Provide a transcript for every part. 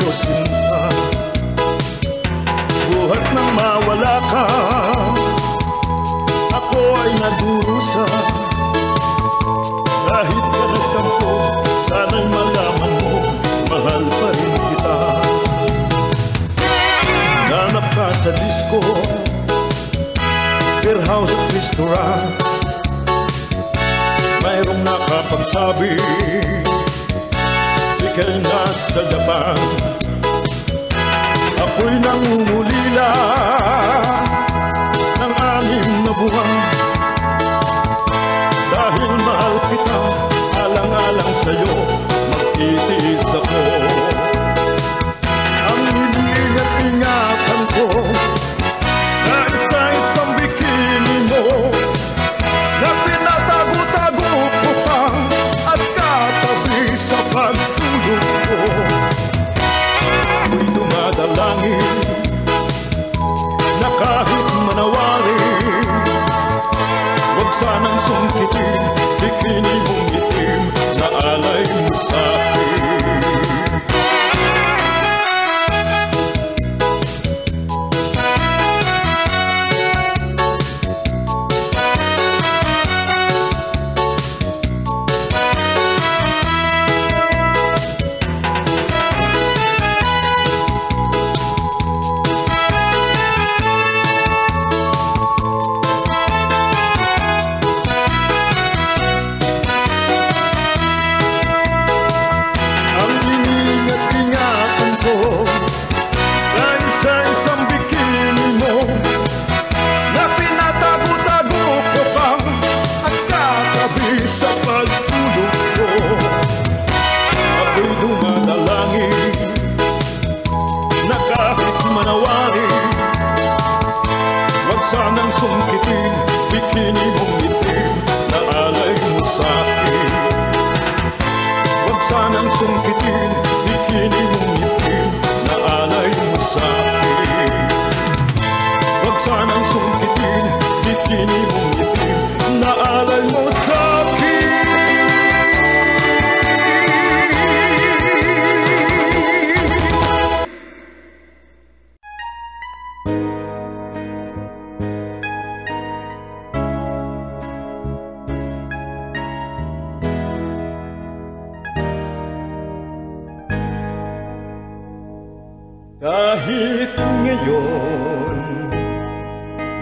sa'yo sinta, buhat nang mawala ka. Ako ay nadurusa, kahit ka nagtampo, sana'y malaman mo, mahal pa rin kita. Nanap ka sa disco, beer house at restaurant, mayroong nakapagsabi ika'y nasa Japan. Ako'y nangungulila ng 6 na buwan, dahil mahal kita, alang-alang sa'yo magtitiis ako. Ang iniingat-ingatan ko na isa-isang bikini mo, na pinatago-tago ko pa at katabi sa pagtulog ko. Ako'y dumadalangin na kahit manawari, huwag sanang sungkitin bikini mong itim na alay mo sa'kin. Sa pagtulog ko, ako'y dumadalangin na kahit manawari, huwag sanang sungkitin bikini mong itim na alay mo sa'kin. Huwag sanang sungkitin bikini mong itim na alay mo sa'kin. Huwag sanang sungkitin bikini mong itim na alay mo sa'kin. Kahit ngayon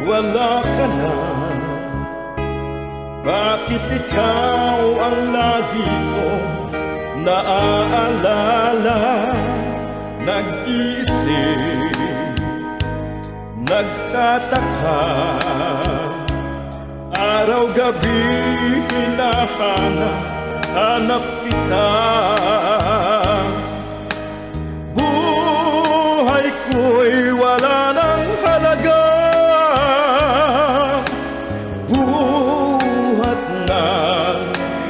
wala ka na, bakit ikaw ang lagi ko naaalala? Nag-iisip, nagtataka, araw-gabi hinahanap kita. Buhay ko'y wala ng halaga, buhat na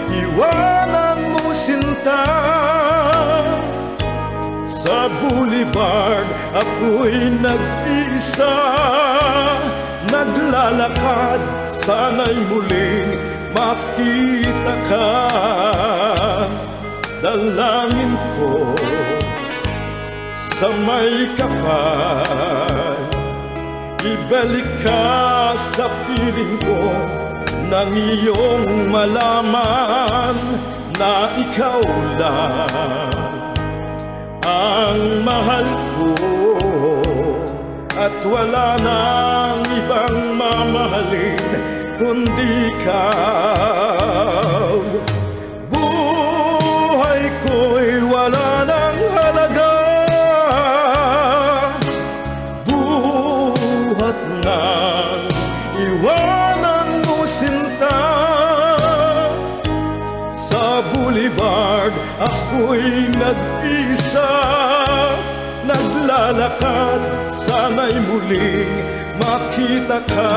iwanan mo sinta. Sa boulevard ako'y nag-iisa, naglalakad, sana'y muling makita ka. Dalangin ko sa may kapal, ibalik ka sa piling ko, nang iyong malaman na ikaw lang ang mahal ko, at wala nang ibang mamahalin kundi ikaw. Buhay ko'y wala nang halaga, buhat nang iwanan mo sinta. Sa boulevard ako'y nag-isa, naglalakad, sana'y muling makita ka.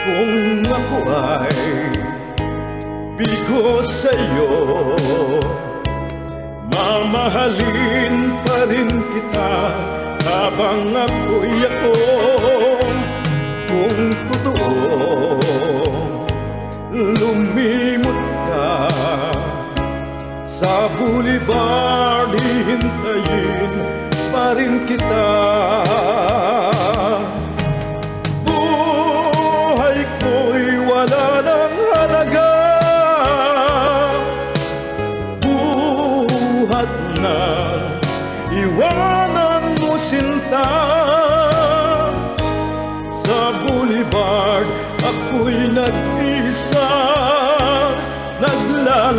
Kung ako ay bigo sa'yo, mamahalin pa rin kita habang ako'y ako. Kung totoo lumimot ka sa boulevard,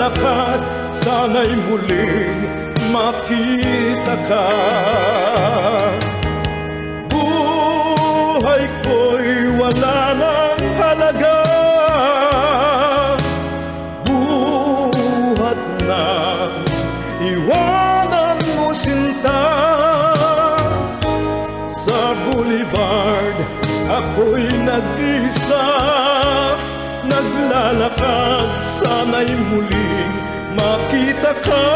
naglalakad, sana'y muling makita ka. Buhay ko'y wala nang halaga, buhat na iwanan mo sinta. Sa boulevard ako'y nag-isa, naglalakad, sana'y muling makita ka.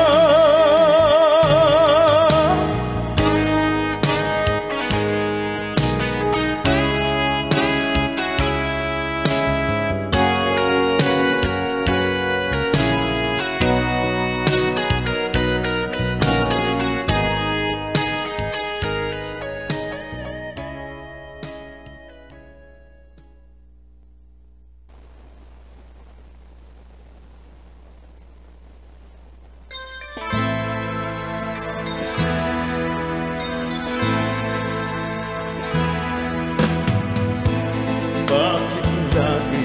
Bakit lagi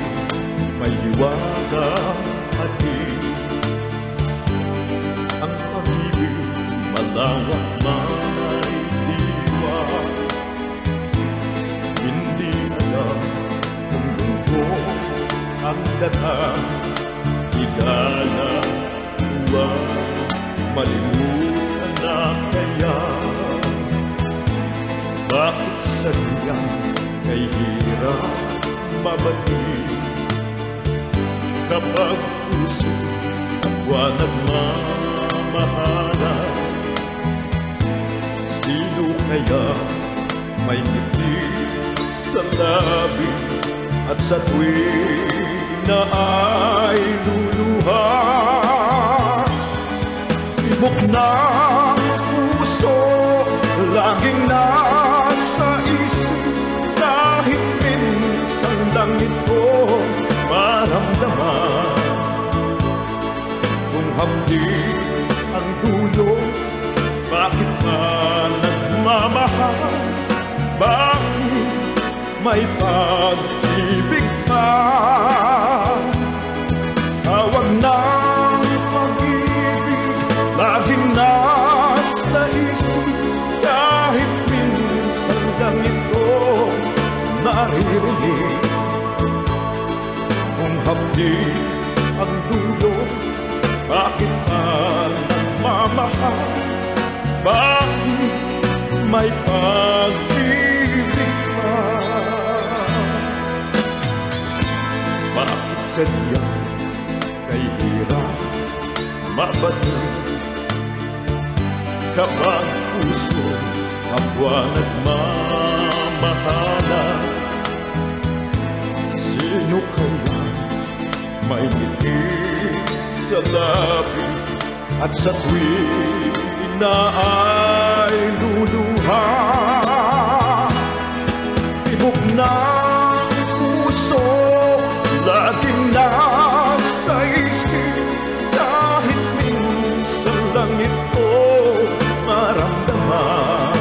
may hiwagang hatid? Ang pag-ibig malawak may diwa. Hindi alam kung lungkot ang data, higala, huwag malimutan na kaya. Bakit sadyang kay hirap mabatid kapag puso kapwa nagmamahalan? Sino kaya may ngiti sa labi at sa tuwing na ay luluha? Tibok ng puso laging nasa isip, kahit minsan lang ito maramdaman. Kung hapdi ang dulo, bakit pa nagmamahal? Bakit may pag-ibig pa? Tawag ng pag-ibig laging nasa isip, kahit minsan lang ito naririnig. Kung hapdi ang dulo, bakit pa nagmamahal? Bakit may pag-ibig pa? Bakit sadyang kay hirap mabatid kapag puso kapwa nagmamahalan? Sino kaya may ngiti sa labi at sa tuwing na ay luluha? Tibok ng puso laging nasa isip, kahit minsan lang ito maramdaman.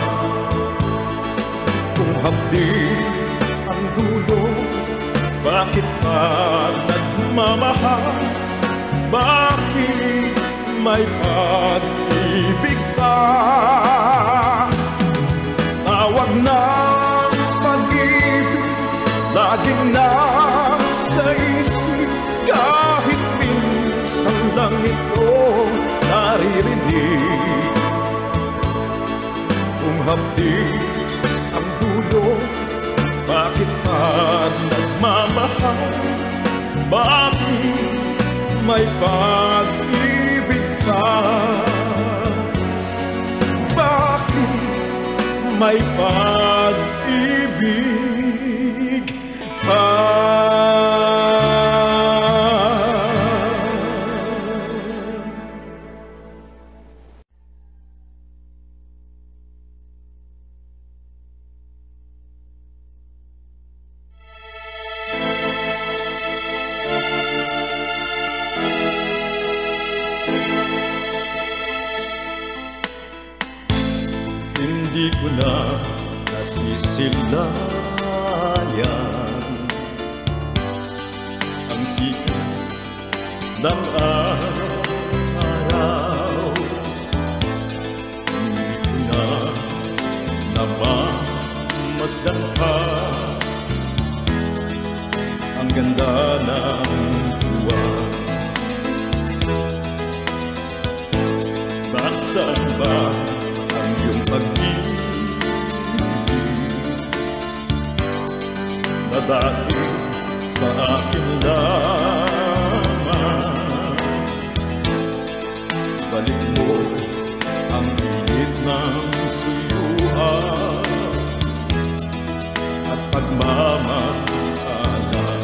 Kung hapdi ang dulo, bakit pa nagmamahal? Bakit may pag-ibig pa? Tawag ng pag-ibig laging nasa isip, kahit minsan lang ito naririnig. Kung hapdi ang dulo, bakit pa nagmamahal? Bakit may pag-ibig pa? Bakit may pag-ibig pa? Hindi ko na nasisilayan ang sikat ng araw. masdan ka. Ang ganda ng buwan. Nasaan ba ang iyong pag-ibig na dati sa akin lamang? Balik mo ang init ng suyuan at pagmamahalan,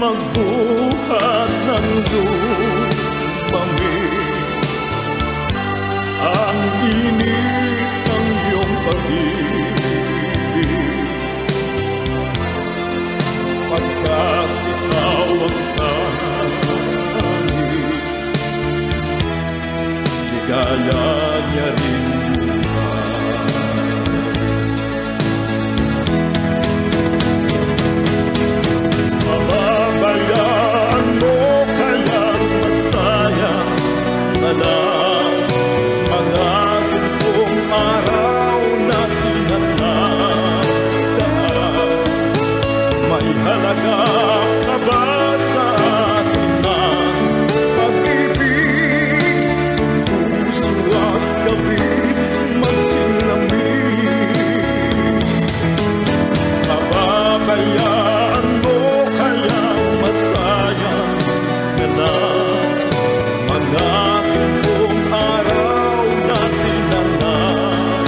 magbuhat ng lumamig ang init ng iyong pag-ibig. Pagkat ikaw ang kahit ligaya niya rin buhay. Mababayaan mo kayang masayang na lang mga gintong araw na tinatandaan. May halaga ka ba sa atin ng pag-ibig? Puso at gabi magsilamig. Mababayaan mo kayang masayang na lang mga gintong araw na tinatandaan.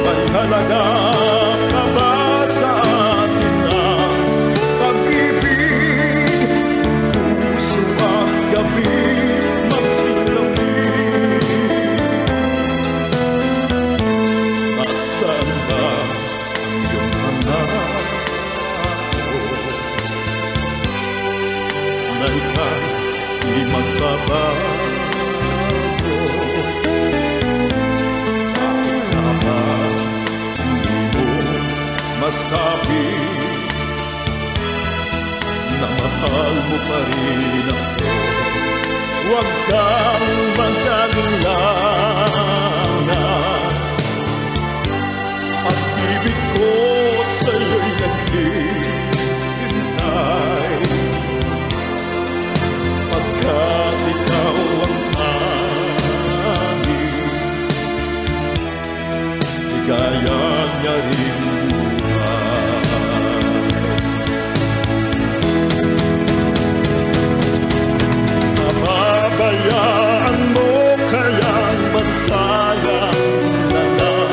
May halaga ka ba sa atin ng pag-ibig? Puso at gabi magsilamig. Nasaan ba ang iyong pangako na ika'y di magbabago? Bakit nga ba hindi mo masabi na mahal mo pa rin ako? Huwag kang mag-alinlangan, at ibig ko sa'yo'y naghihintay. Pagkat ikaw ang hangin, ligaya niya rin buhay. Mababayaan mo kayang masayang na lang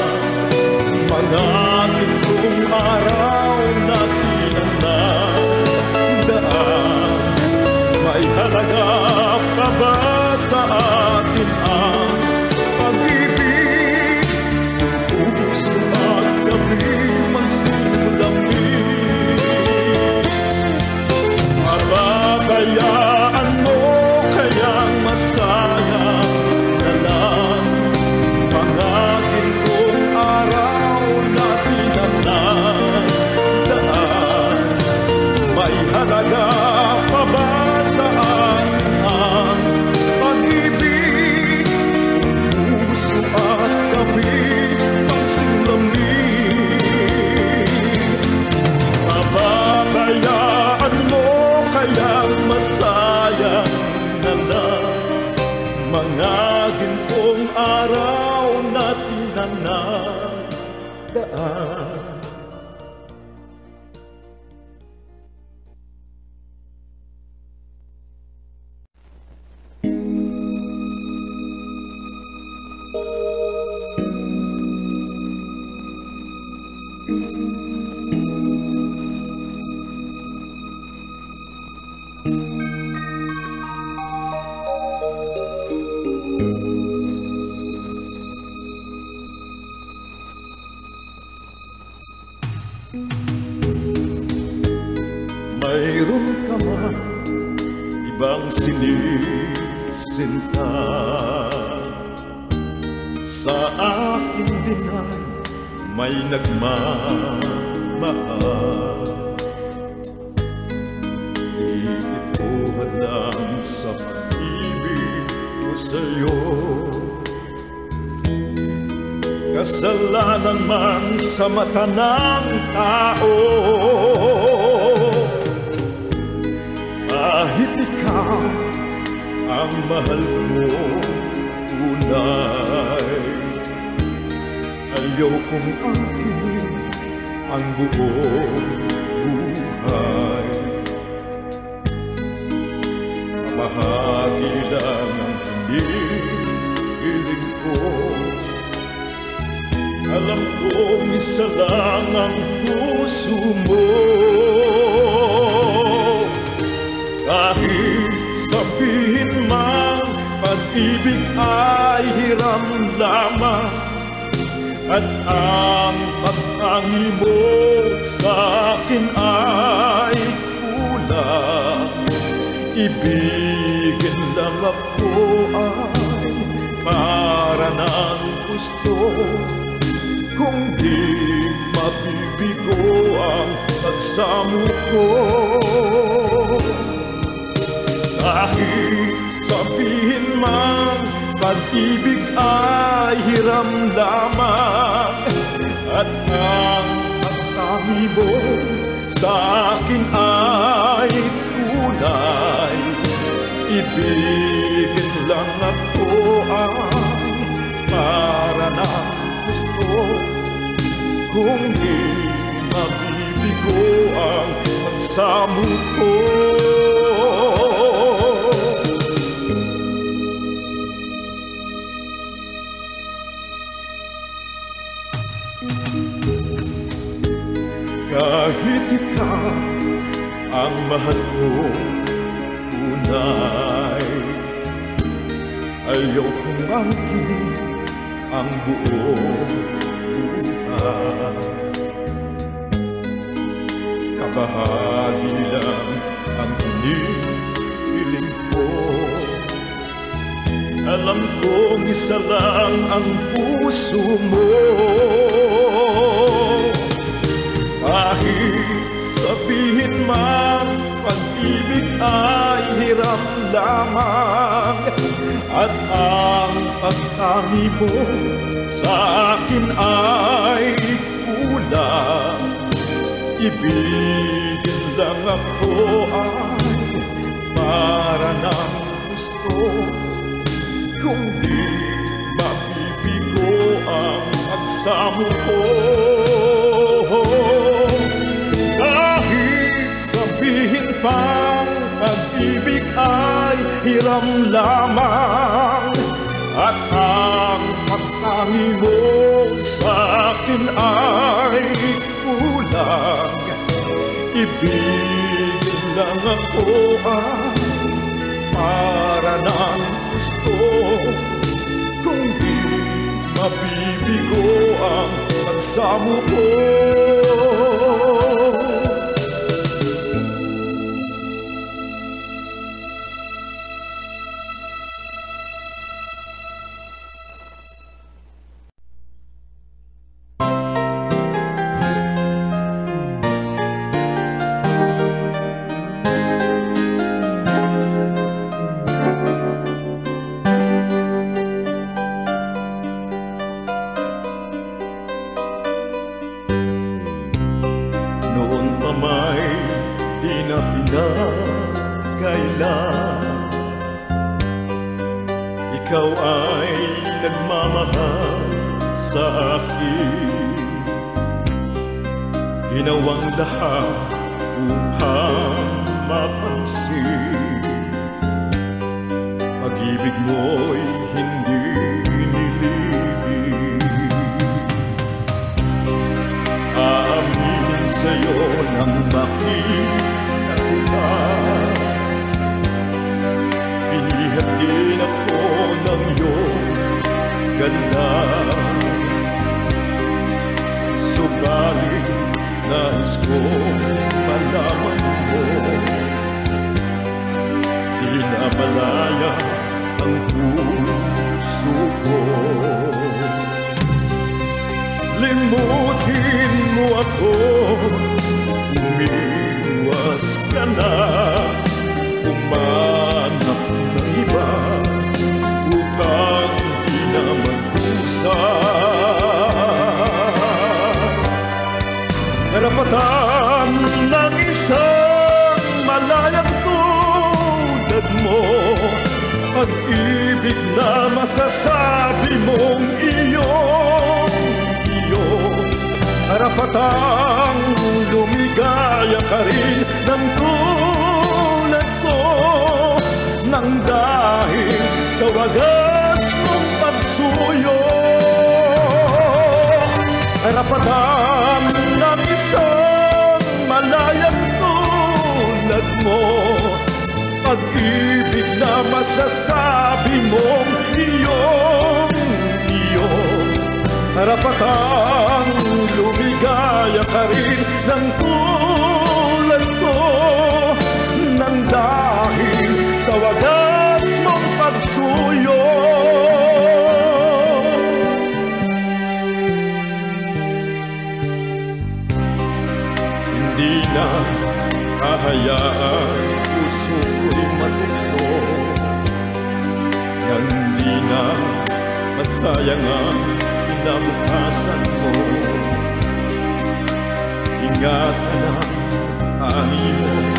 mga gintong araw na tinatandaan. May halaga pa ba sa atin ang pag-ibig? Puso at gabi magsilamig. Mababayaan mo kayang masayang na lang mga gintong araw na tinatandaan. May halaga pa ba sa atin ang pag-ibig? Puso at gabi magsilamig. Mababayaan mo kayang masayang na lang mga gintong araw na tinatandaan. Mayroon ka man ibang sinisinta, sa akin din ay may nagmamahal. Di ito hadlang sa pag-ibig ko sa'yo. kasalanan man sa mata ng tao. Kahit ikaw ang mahal ko tunay, ayaw kong angkin ang buong buhay. Mamahagi lang ang hinihiling ko. Alam kong isa lang ang puso mo. Kahit sabihin man pag-ibig ay hiram lamang, at ang pagtangi mo sa akin ay kulang. Ibigin lang ako ay para ng gusto, kung di mabibigo ang pagsamo ko. Kahit sabihin man pag-ibig ay hiram lamang, at ang pagtangi mo sa akin ay tunay. Ibigin lang ako ay para ng gusto, kung di mabibigo ang pagsamo ko. Kahit ikaw ang mahal ko tunay, ayaw kong angkin ang buong buhay. Kabahagi lang ang hinihiling ko. Alam kong isa lang ang puso mo. Kahit sabihin man pag-ibig ay hiram lamang, at ang pagtangi mo sa akin ay kulang. Ibigin lang ako ay para ng gusto, kung di mabibigo ang pagsamo ko. Kahit sabihin pang pag-ibig ay hiram lamang, at ang pagtangi mo sa akin ay kulang. Ibigin lang ako ay para ng gusto, kung di mabibigo ang pagsamo ko. Noon pa may di na pinagkailan, ikaw ay nagmamahal sa akin. Ginawang lahat upang mapansin, pag-ibig mo'y hindi inilibig. Aaminin sa'yo nang makita kita, binihag din ako ng iyong ganda. Subalit nais ko malaman mo, di na malaya ang puso ko. Limutin mo ako, umiwas ka na, umanap ng iba upang di na mag-usap. masasabi mong iyong karapatang lumigaya ka rin ng tulad ko, nang dahil sa wagas mong pagsuyo. Karapatan ng isang malayang tulad mo, pag-ibig na masasabi mong iyong karapatang lumigaya ka rin ng tulad ko, nang dahil sa wagas mong pagsuyo. Hindi na hahayaan puso ko'y matukso, nang di na masayang ang kinabukasan mo. Ingatan ang aming mong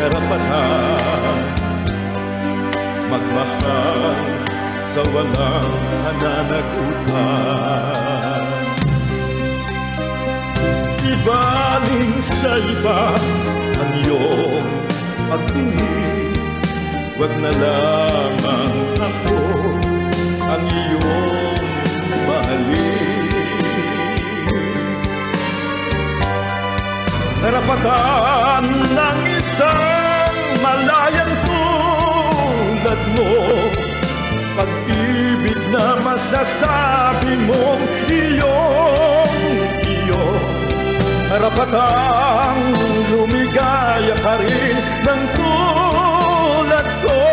karapatan, magmahal sa walang pananagutan. Ibaling sa iba ang iyong pagtingin, wag na lamang ako ang iyong mahalin. Karapatan ng isang malayang tulad mo, pag-ibig na masasabi mong iyong karapatang lumigaya ka rin ng tulad ko,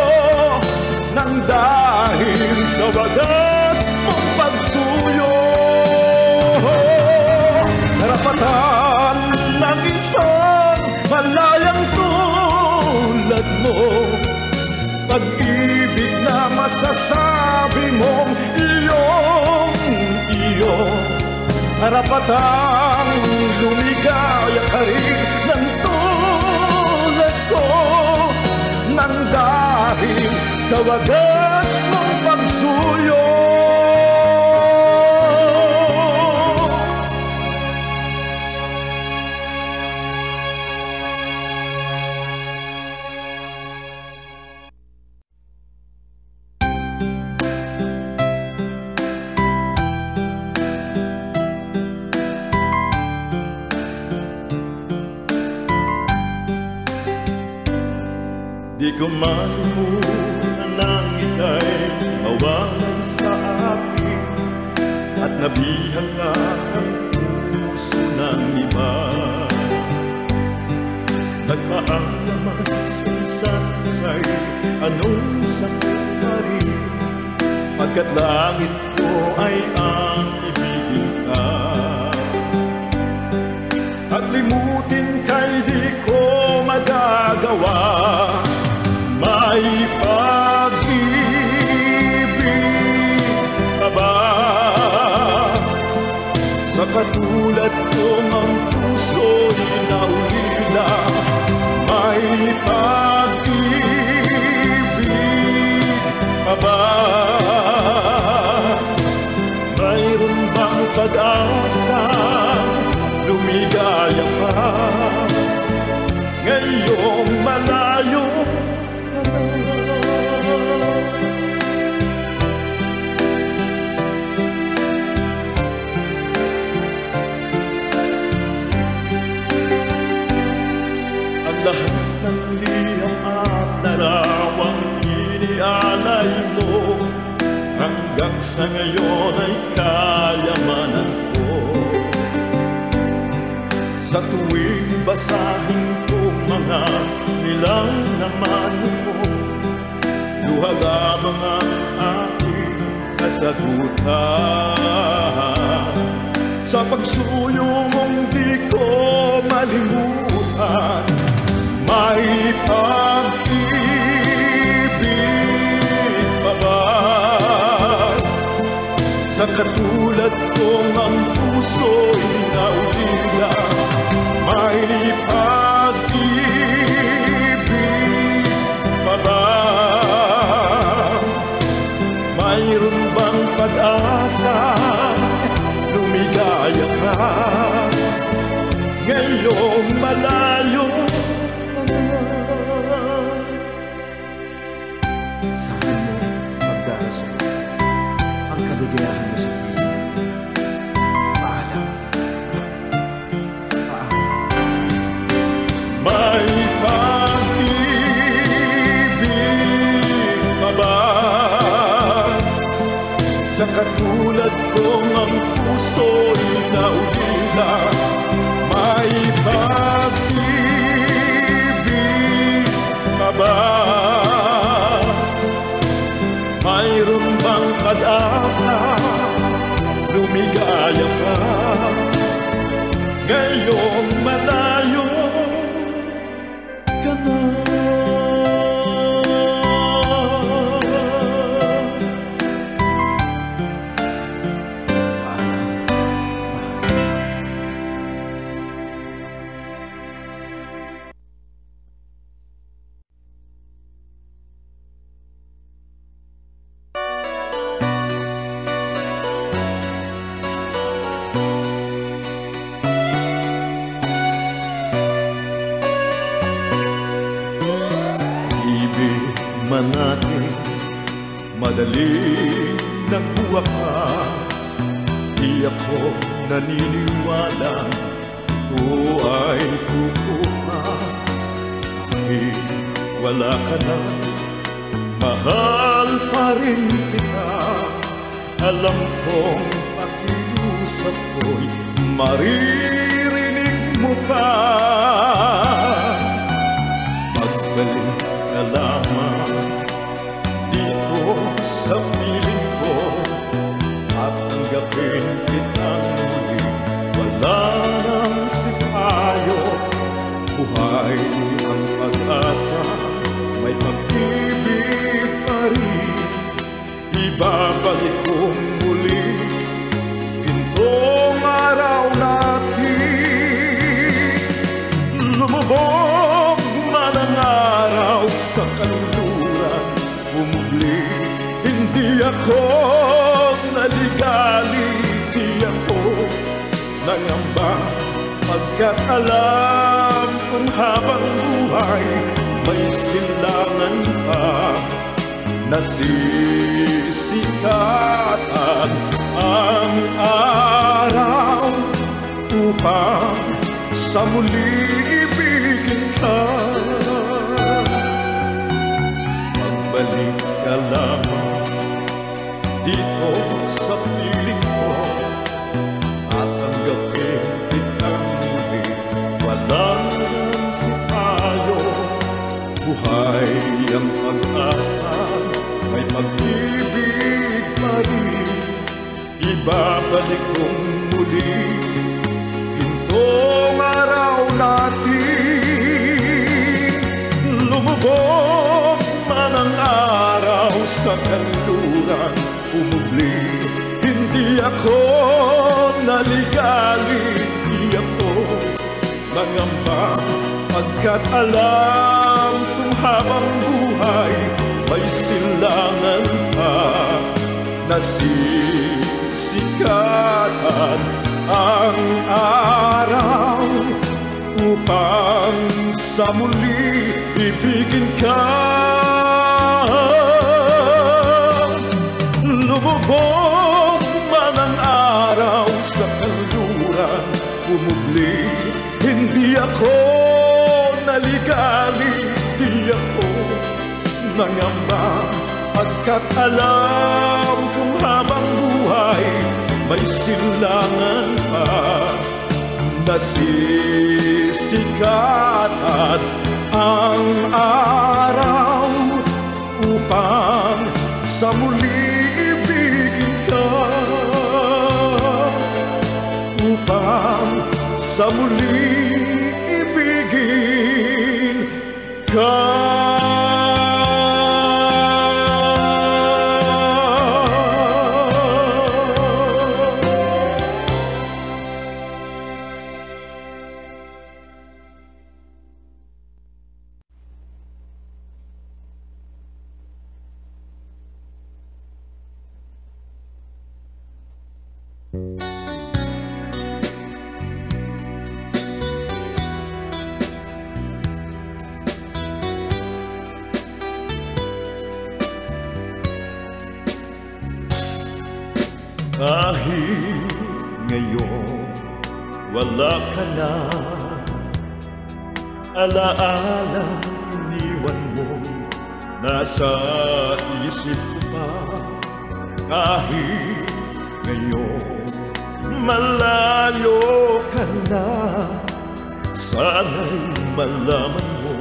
nang dahil sa wagas mong pagsuyo. Karapatan ng isang malayang tulad mo, pag-ibig na masasabi mong iyong karapatang lumigaya ka rin ng tulad ko, nang dahil sa wagas mong pagsuyo. Di ko malimutan ang ika'y mawalay sa akin, at nabihag ang puso ng iba. Nagpaalaman sa isa't isa'y anong sakit na rin, pagkat langit ko ay ang ibigin ka. At limutin ka'y di ko magagawa, may pag-ibig ka ba? Sa katulad ko ang puso'y naulila, may pag-ibig ka ba? Mayroon bang pag-asa, lumigaya pa, ngayong malayo ka na? Ang lahat ng liham at larawang inialay mo, hanggang sa ngayon ay kayamanan ko. Sa tuwing basahin ko mga nilang naman mo, luha lamang ang aking kasagutan. Sa pagsuyo mong di ko malimutan, may pag-ibig pa ba? Sa katulad kong ang puso'y naulila, may pag-ibig pa ba? Mayroon Sa akin mo pagdarasal ang kaligayahan mo sa piling. Paalam. Paalam. May pag-ibig pa ba sa katulad kong ang puso'y naulila? May pag-ibig pa ba? Mayroon bang pag-asa lumigaya pa ngayong malayo ka na? Man natin madaling nagwakas, di ako naniniwala ito ay kukupas. Kahit wala ka na, mahal pa rin kita. Alam kong pakiusap ko'y maririnig mo pa. Pagbalik ka lamang dito sa piling ko at tanggapin kitang muli. Wala nang sipayo, buhay ang pag-asa, may pag-ibig pa rin. Ibabalik kong muli gintong araw natin. Lumubog man ang araw sa kanluran, umubli, hindi ako naligali, di ako nangamba, pagkat alam kung habang buhay may silangan pa, nasisikatan ang araw upang sa muli ibigin ka. Magbalik ka lamang dito sa piling ko at tanggapin kitang muli. Walang sipayo, buhay ang pag-asa, may pag-ibig pa rin. Ibabalik kong muli gintong araw natin. Lumubog man ang araw sa kanluran, umubli, hindi ako naligali, di ako nangamba, pagkat alam kung habang buhay may silangan pa, nasisikatan ang araw upang sa muli ibigin ka. Lumubog man ang araw sa kanluran, umubli, hindi ako naligali, di ako nangamba, pagkat alam kung habang buhay may silangan pa, nasisikatan ang araw upang sa muli ibigin ka, upang sa muli ibigin ka. Kahit ngayon wala ka na, alaala iniwan mo nasa isip ko pa. Kahit ngayon malayo ka na, sana'y malaman mo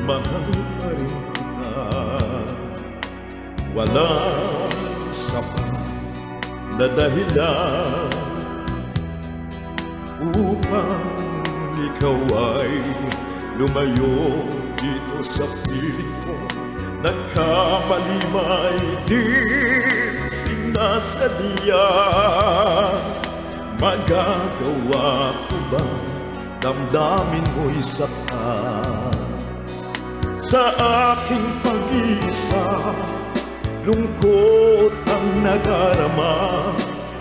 mahal pa rin kita. Walang sapat na dahilan upang ikaw ay lumayo dito sa piling ko. Nagkamali may di sinasadya. Magagawa ko ba damdamin mo'y sapat sa aking pag-isa? Lungkot ang nadarama,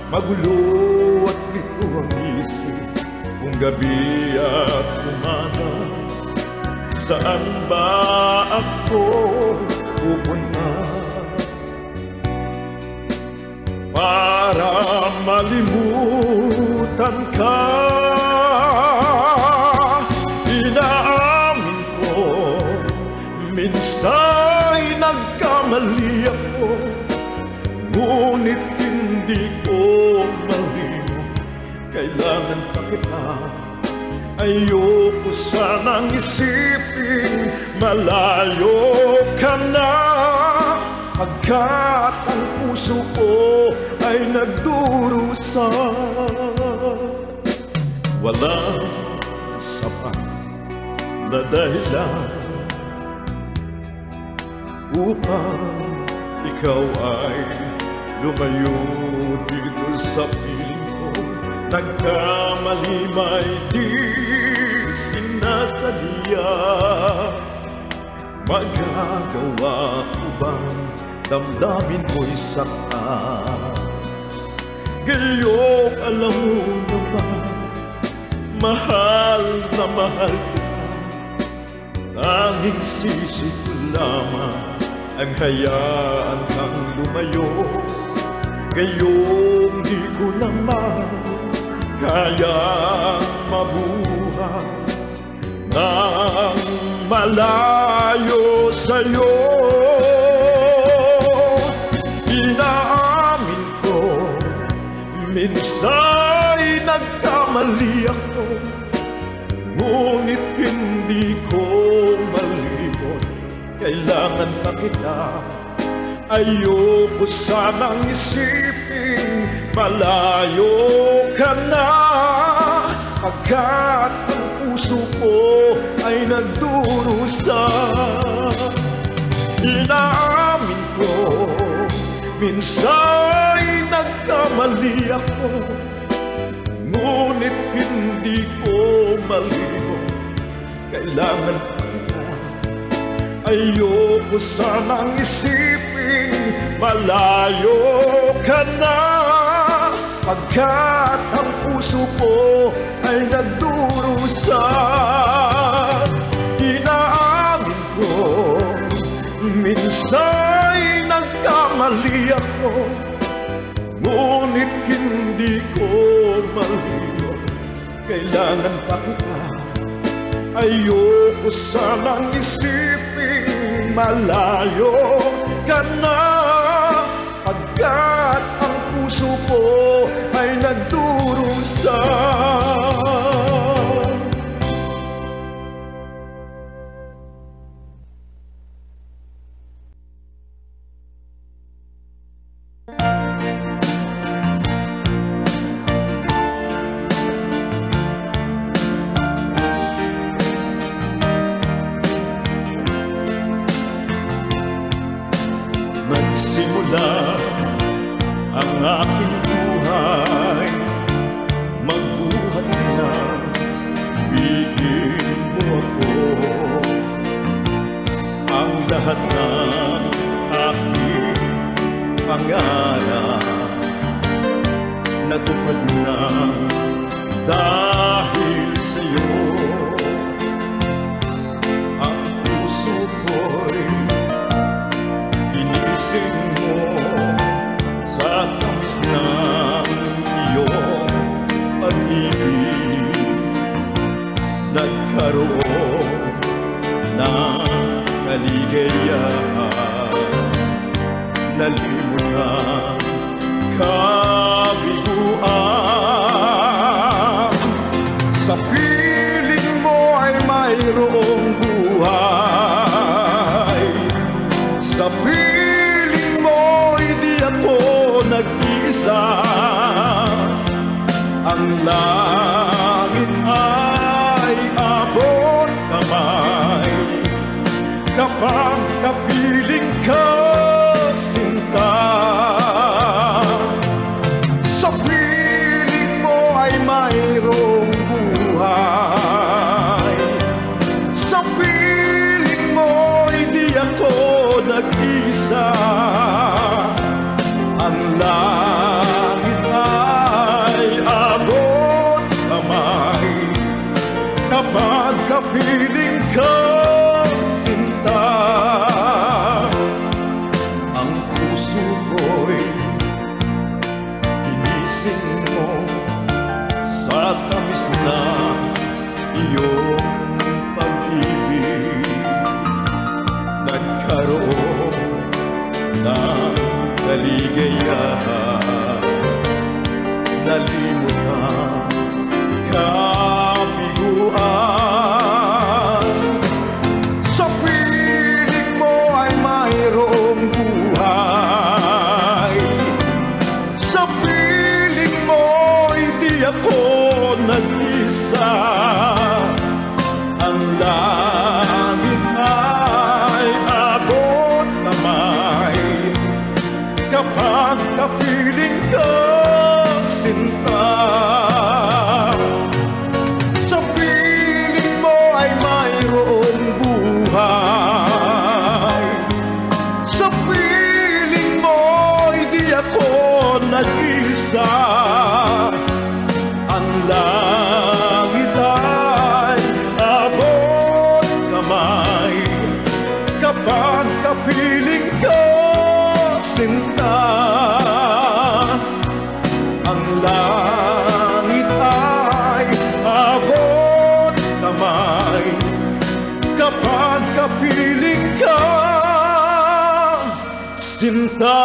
magulo at lito ang isip kung gabi at umaga. Saan ba ako pupunta para malimutan ka? Inaamin ko, minsa'y nagkamali ako, ngunit hindi ko malino. Kailangan pa kita, ayoko sanang isipin malayo ka na, pagkat ang puso ko ay nagdurusa. Walang sapat na dahilan upang ikaw ay lumayo dito sa piling ko. Nagkamali may di sinasadya. Magagawa ko bang damdamin mo'y sapat? Galyong alam mo naman, mahal na mahal kita. Tanging sisi ko lamang ang hayaan kang lumayo. Gayong di ko naman kayang mabuhay nang malayo sa'yo. Inaamin ko, minsa'y nagkamali ako, ngunit hindi ko malimot. Kailangan pa kita, ayoko sanang isipin malayo ka na, pagkat ang puso ko ay nagdurusa. Inaamin ko, minsa'y nagkamali ako, ngunit hindi ko malimot. Kailangan pa kita, ayoko sanang isipin malayo ka na, pagkat ang puso ko ay nagdurusa. Inaamin ko, minsa'y nagkamali ako, ngunit hindi ko malimot. Kailangan pa kita, ayoko sanang isipin malayo ka na, pagkat ang puso ko ay nagdurusa. Magsimula ang aking buhay, magbuhat na, bigin mo ako. Ang lahat ng aking pangarap natupad na dahil sa'yo. Ang puso ko'y ginising mo sa tamis na kaligayahan, nalimot ang kabiguan. Sa piling mo ay mayroong buhay, sa piling mo hindi ako nag-iisa. Ang langit ay abot kamay kapag kapiling ka, sinta. Sa piling mo ay mayroong buhay, sa piling mo hindi ako nag-isa. Ang langit ay abot kamay kapag kapiling ka, sinta. Ang puso ko'y ginising mo sa tamis na iyong pag-ibig. Nagkaroon ng kaligayahan, nalimot ang kabiguan. Sa piling mo ay mayroong buhay, sa piling mo hindi ako nag-isa. Ang langit ay abot kamay kapag kapiling ka, sinta. Sa piling mo ay mayroong buhay, sa piling mo hindi ako nag-isa. Ang langit ay abot kamay kapag kapiling ka, sinta. Ang langit ay abot kamay kapag kapiling ka, sinta.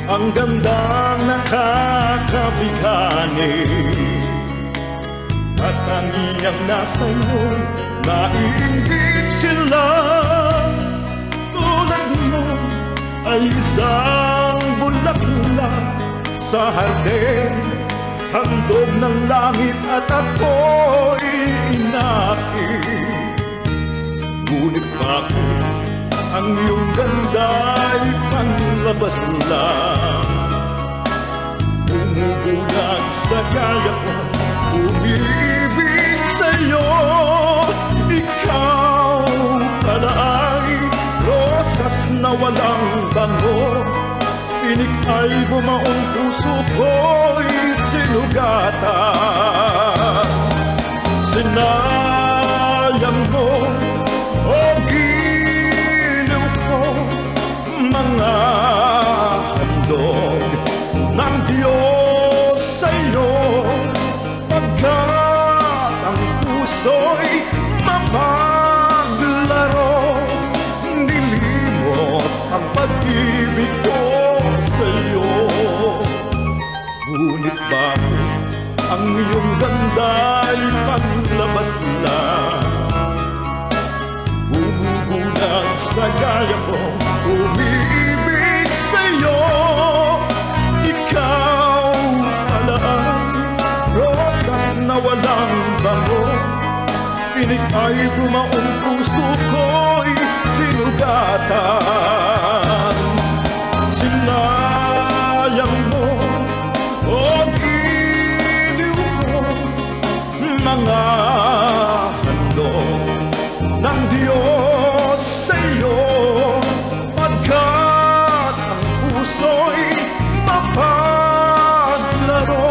Ang gandang nakakabighani at ang iyang nasa iyo, naiinggit sila. Tulad mo ay isang bulaklak sa hardin, handog ng langit at ako'y inakit. Ngunit bakit ang iyong ganda'y panlabas lang? Bumubulag sa kaya ko, umibig sa'yo. Ikaw pala ay rosas na walang bango, tinik ay bumaong puso ko'y sinugatan. Sinayang mo o giliw ko mga handog ng Diyos sa'yo, pagkat ang puso'y mapaglaro. Nilimot ang pag-ibig ko sa'yo. Ngunit bakit ang iyong ganda'y panlabas lang? Bumubulag sa gaya ko, umiibig sa'yo. Ikaw pala ay rosas na walang bango, tinik ay bumaong puso ko'y sinugatan. Sinayang mo o giliw ko mga handog ng Diyos sa'yo, pagkat ang puso'y mapaglaro.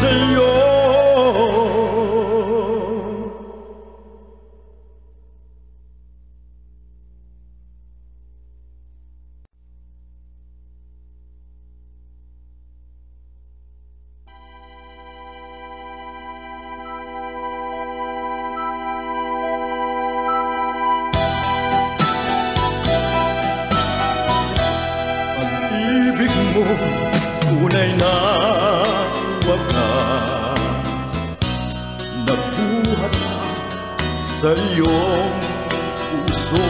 sa'yo. Pag-ibig mo tunay na wakas, nagbuhat sa iyong puso.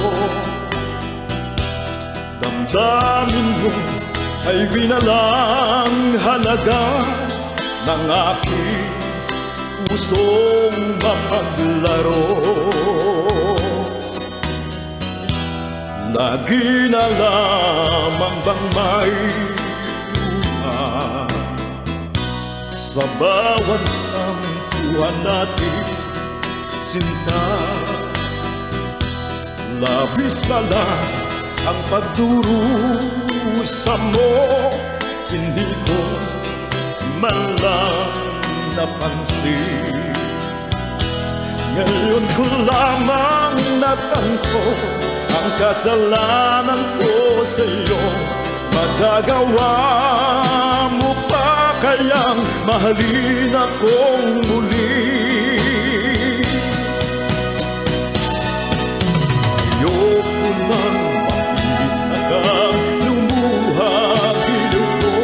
Damdamin mo ay binalang halaga ng aking pusong mapaglaro. Lagi na lamang bang may luha sa bawat tampuhan natin, sinta? Labis pala ang pagdurusa mo, hindi ko man lang napansin. Ngayon ko lamang natanto ang kasalanan ko sa'yo. Magagawa mo pa kayang mahalin akong muli? Ayoko nang makita kang lumuha-giliw ko.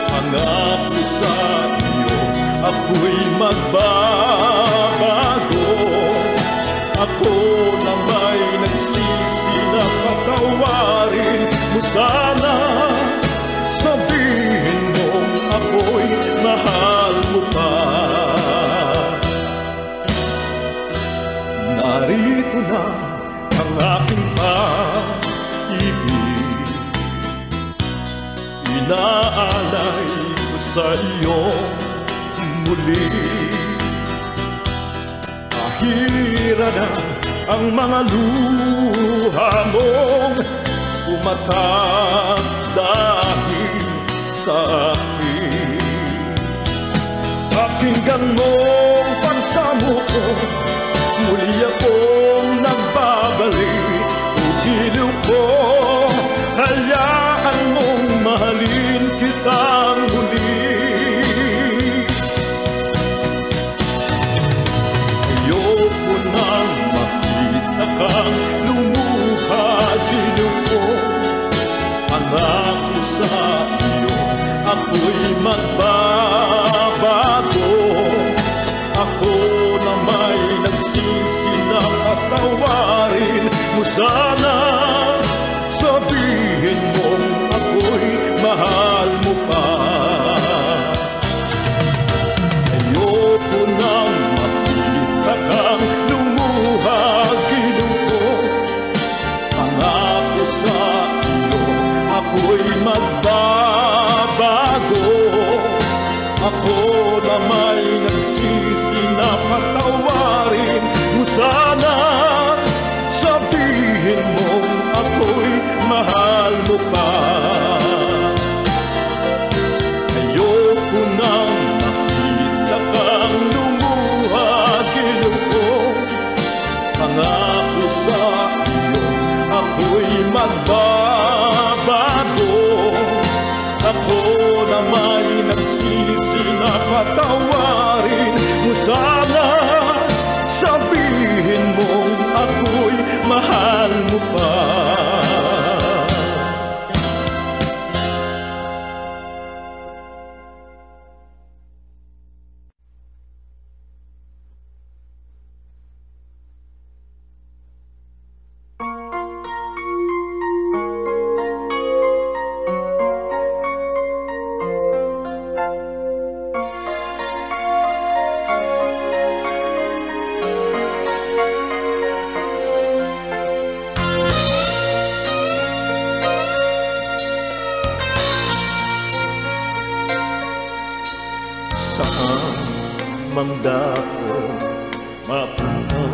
Pangako sa iyo, ako'y magbabago. Ako na may nagsisi na patawarin mo sana. Sabihin mong ako'y mahal mo pa. Narito na ang aking pag-ibig, inaalay ko sa iyo muli. Hira na ang mga luha mong umatak dahil sa akin. Pakinggan mong pagsamo ko, muli akong nagbabalik. Ugiliw ko, hayaan mong mahalin kitang muli. Ayoko nang makita kang lumuha-giliw ko. Pangako sa iyo, ako'y magbabago. Ako na may nagsisi na patawarin mo sana. Sabihin mong ako'y mahal mo pa. Ayoko nang makita kang lumuha-giliw ko. Pangako sa iyo, ako'y magbabago. Ako na may nagsisi na patawarin mo sana. Sabihin mong ako'y mahal mo pa. Ayoko nang makita kang lumuha-giliw ko. Pangako sa iyo, ako'y magbabago. Ako na may nagsisi na patawarin mo sana. Sabihin mong ako'y mahal mo pa. Saan mang dako mapunta,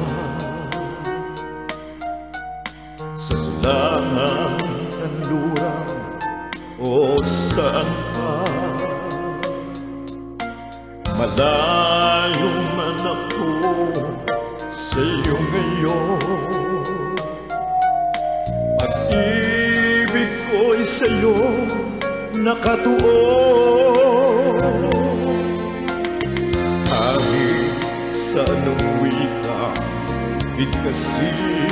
sa silangan, kanluran o saan pa, Malayo man ako sa'yo ngayon, pag-ibig ko'y sa'yo nakatuon. Kahit sa anong wika, bigkasin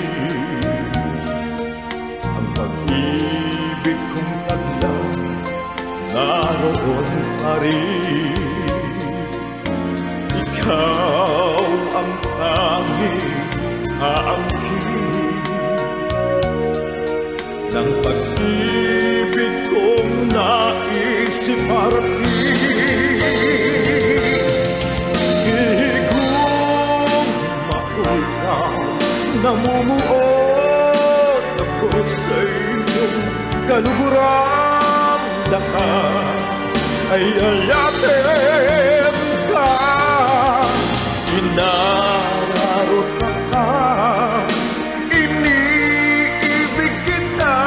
ang pag-ibig kong taglang, naroon pa rin. Ikaw ang tanging aangkin ng pag-ibig kong naisip parating. Higong mahal ka, namumuot ako sa iyong kaluguran. Daka ay ayatin ka, inararot ka, iniibig kita.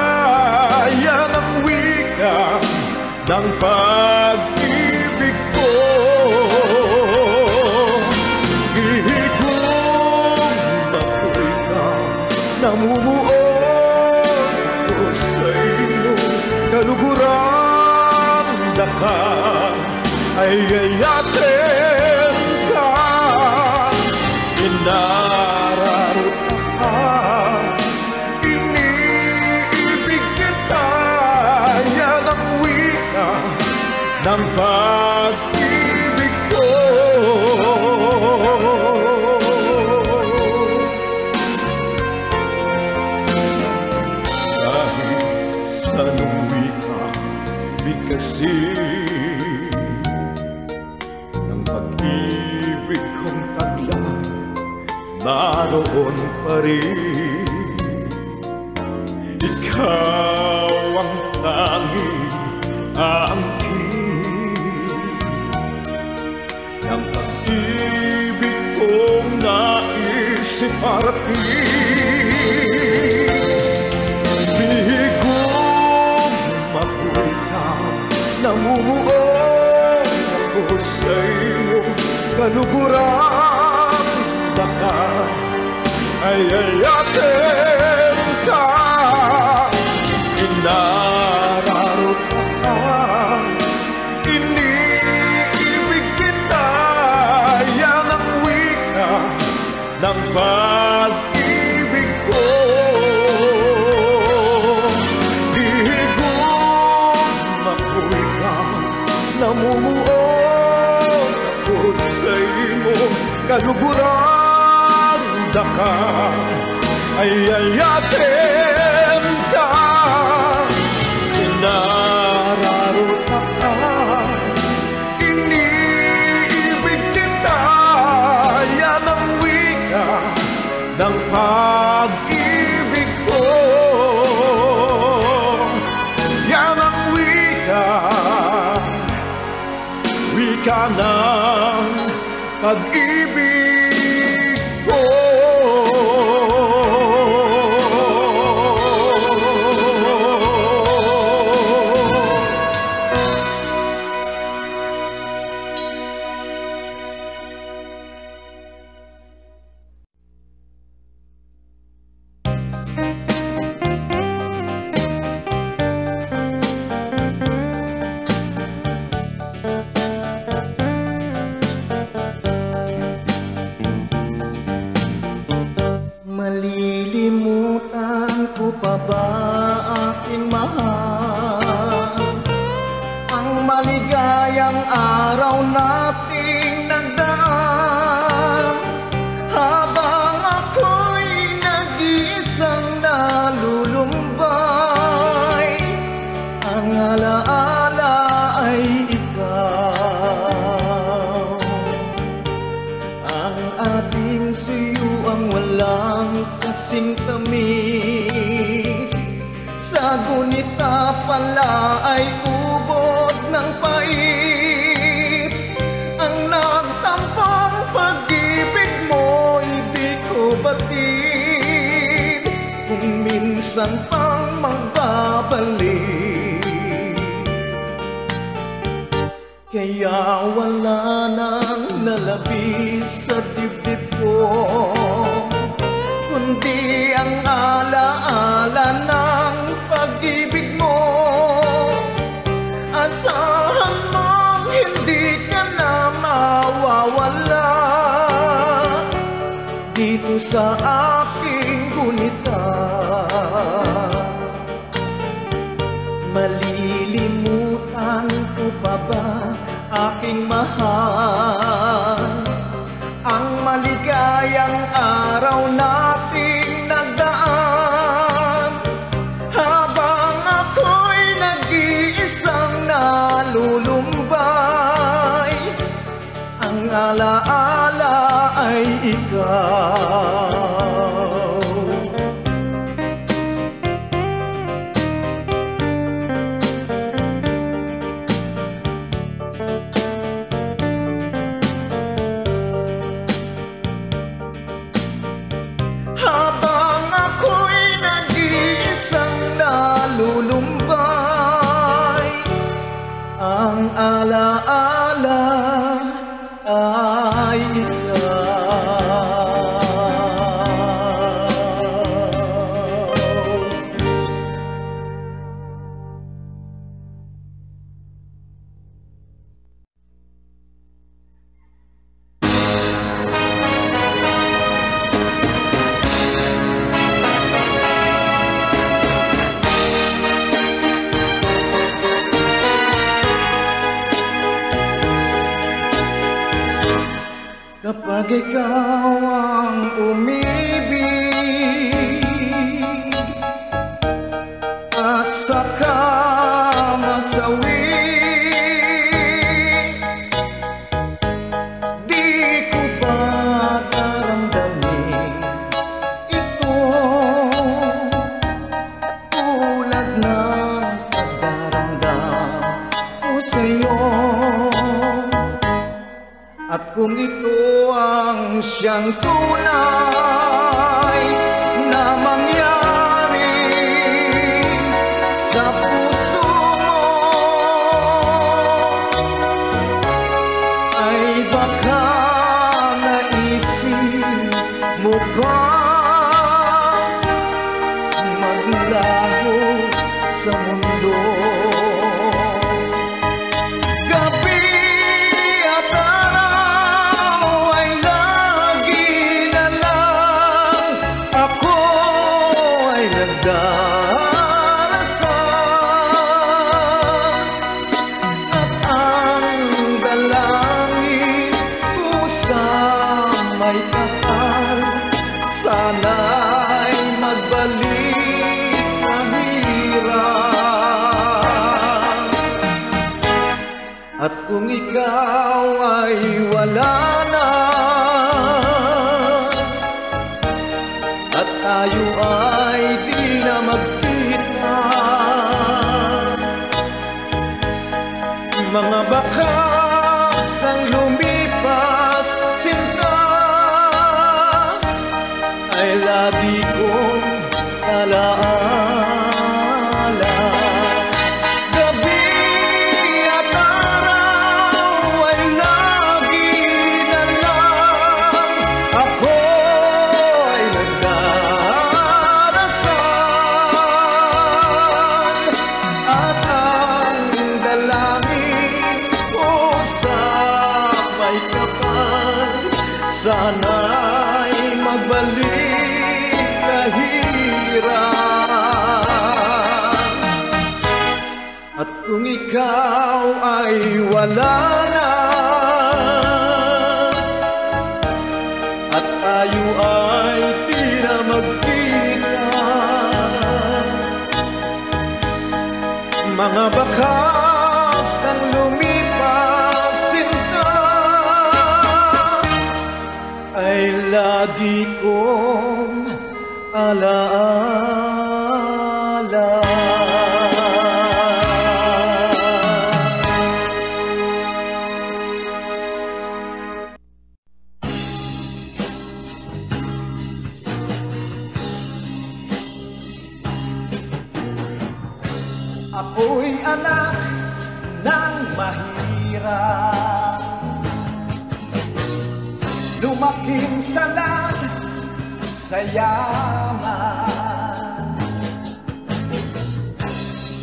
Yan ang wika ng pag-ibig ko. Higong ako'y ka, namumuot ako sa iyong kaluguran. Daka ay ayatin ka, inararot ka, iniibig kita. Yan ang wika ng pag-ibig ko. Kahit sa anong wika, bigkasin ng pag-ibig kong taglang, naroon pa rin. Ikaw ang tanging aangkin ng pag-ibig kong naisip parating. Bigong ako'y ka, namumuot ako sa iyong kaluguran. Baka ay ayatin ka, inararot ka, iniibig kita. Yan ang wika ng pag-ibig ko. Higong ako'y ka, namumuot ako sa iyong kaluguran. Daka ay ayatin ka, inararot ka, iniibig kita. Yan ang wika ng pag-ibig ko. Yan ang wika ng pag-ibig ko. Malilimutan ko pa ba aking mahal, ang maligayang araw nating nagdaan, habang ako'y nag-iisang nalulumbay. Ang alaala ay ikaw, ang ating suyuang walang kasing tamis. Sa gunita pala ay ubod ng pait. Ang nagtampang pag-ibig mo'y di ko batid, kung minsan pang magbabalik. Kaya wala nang ko, kundi ang alaala ng pag-ibig mo. Asahan mong hindi ka na mawawala dito sa aking gunita. Malilimutan ko pa ba, aking mahal, ang maligayang araw nating nagdaan, habang ako'y nag-iisang nalulumbay, ang alaala ay ikaw. Habang ako'y nag-iisang nalulumbay, ang alaala ay ikaw. Kapag ikaw ang umibig at saka masawi, di ko ba daramdamin ito tulad ng pagdaramdam ko sa'yo? At kung ito ang siyang tunay na mangyari sa puso mo, ay baka naisip mo ba maglaho sa mundo? Sana'y magbalik ang hirap. At kung ikaw ay wala na, at tayo ay di na magkita, mga bakas ng lumipas sinta ay lagi kong alaala. Gabi at araw ay lagi na lang ako ay nagdarasal, at ang dalangin ko sa may kapal, sana'y magbalik kahirap. At kung ikaw ay wala na, at tayo ay di na magkita, mga bakas ng lumipas sinta ay lagi kong alaala. Ako'y anak ng mahirap, lumaking salad sa yaman.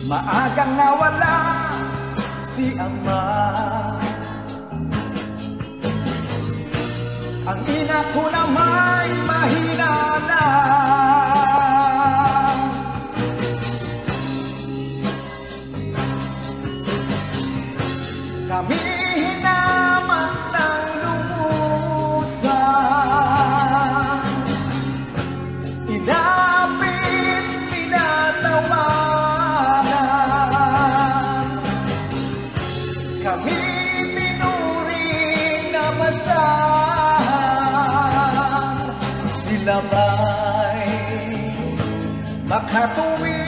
Maagang nawala si ama. Ang ina ko naman mahina na. Kami hinaman ng lumusan, inapit, tinatawanan. Kami tinuring na masahan, sila ba'y makatuwiran?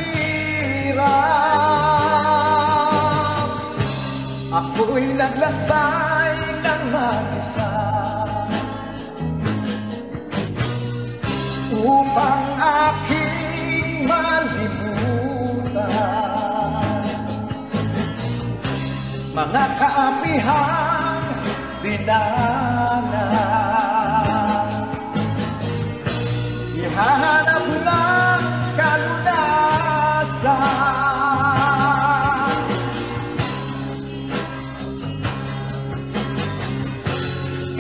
Ako'y naglakbay ng mag-isa upang aking malimutan mga kaapihang dinanas. Ihahanap ng kalunasan.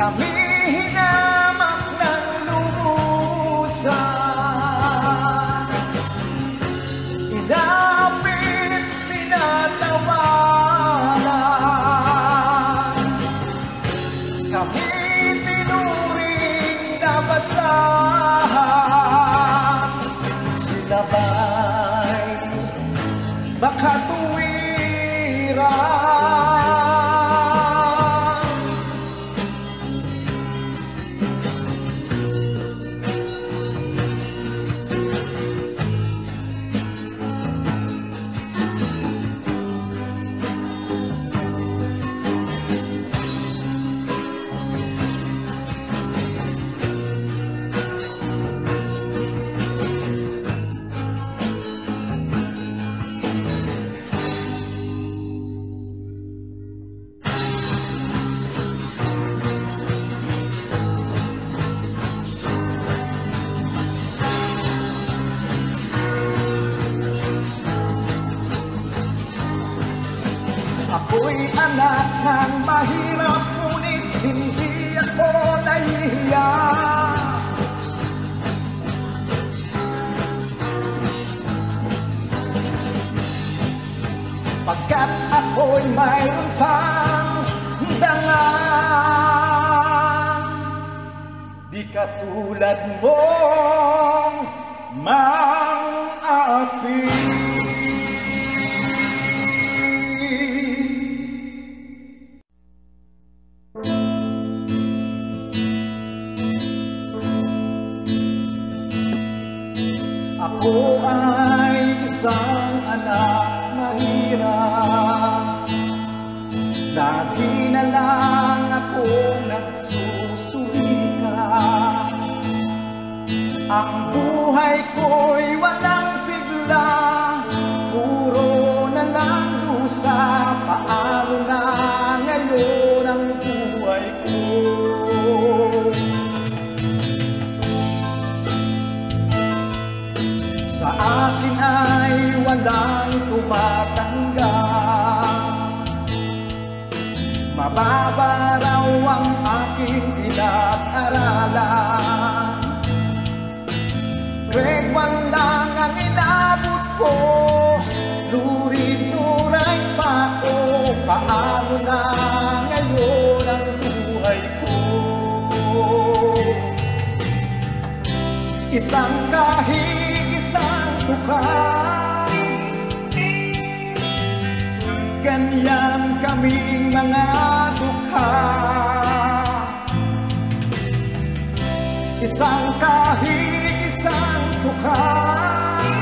Kami hinamak ng lumusan, inapit, tinatawanan. Kami tinuring na basahan, sila ba'y makatuwiran? Ako'y anak ng mahirap, ngunit hindi ako nahihiya. Pagkat ako'y mayroon pang dangan, di katulad mong mang-api. Ako ay isang anak mahirap, lagi na lang akong nagsusulika. Ang buhay ko'y walang sigla, puro na lang dusa. Paano na ngayon ang buhay ko? Sa akin ay walang tumatanggap, mababa raw ang aking pinag-aralan. Grade 1 lang ang inabot ko, lurid-luray pa ako. Paano na ngayon ang buhay ko? Isang isang tukang, ganyan kaming mga dukha. Isang isang tukang,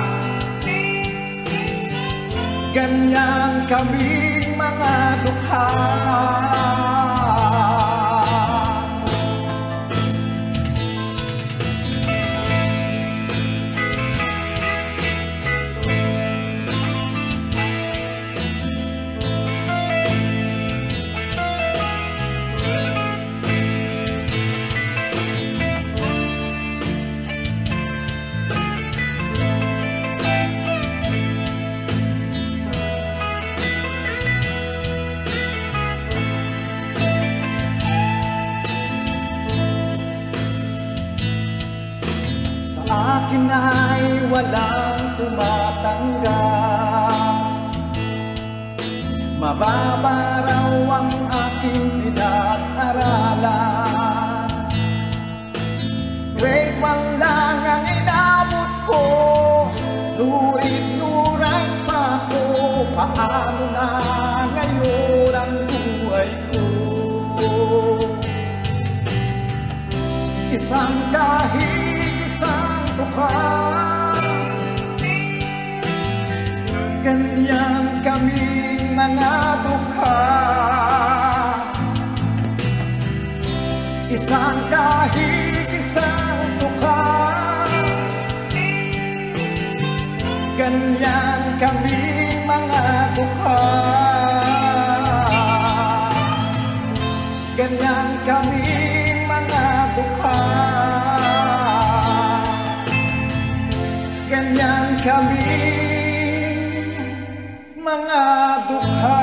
ganyan kaming mga dukha. akin ay walang tumatanggap. Mababa raw ang aking pinag-aralan. Grade 1 lang ang inabot ko, lurit-lurait pa ako. Paano na ngayon ang buhay ko? Isang kahig, isang tuka, ganyan kaming mga dukha. Isang kahig, isang tuka, ganyan kaming mga dukha. Ganyan kaming mga dukha. Ganyan kaming mga dukha.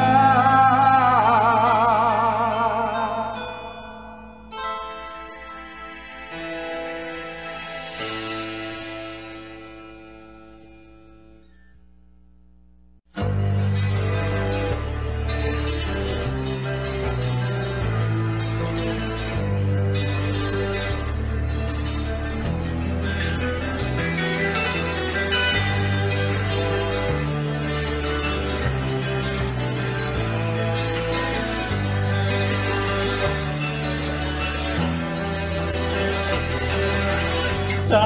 Sa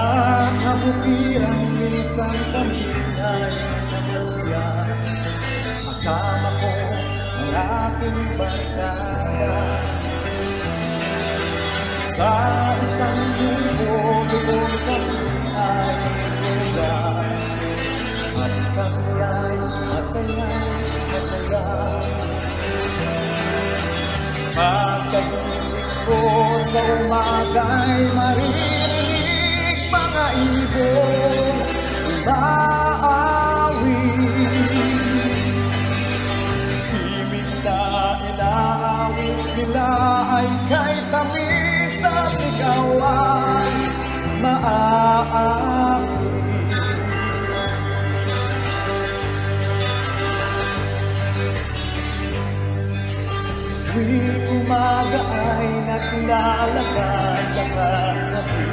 kabukirang minsan kami ay namasya, kasama ko ang aking barkada. Sa isang grupo doon kami ay nila, at kami ay masaya, masaya. Pagkagising ko sa umaga'y maririnig mga ibon umaawit. Himig na inaawit nila ay kay tamis at ikaw ay maaawit. Tuwing umaga ay naglalakad-lakad kami,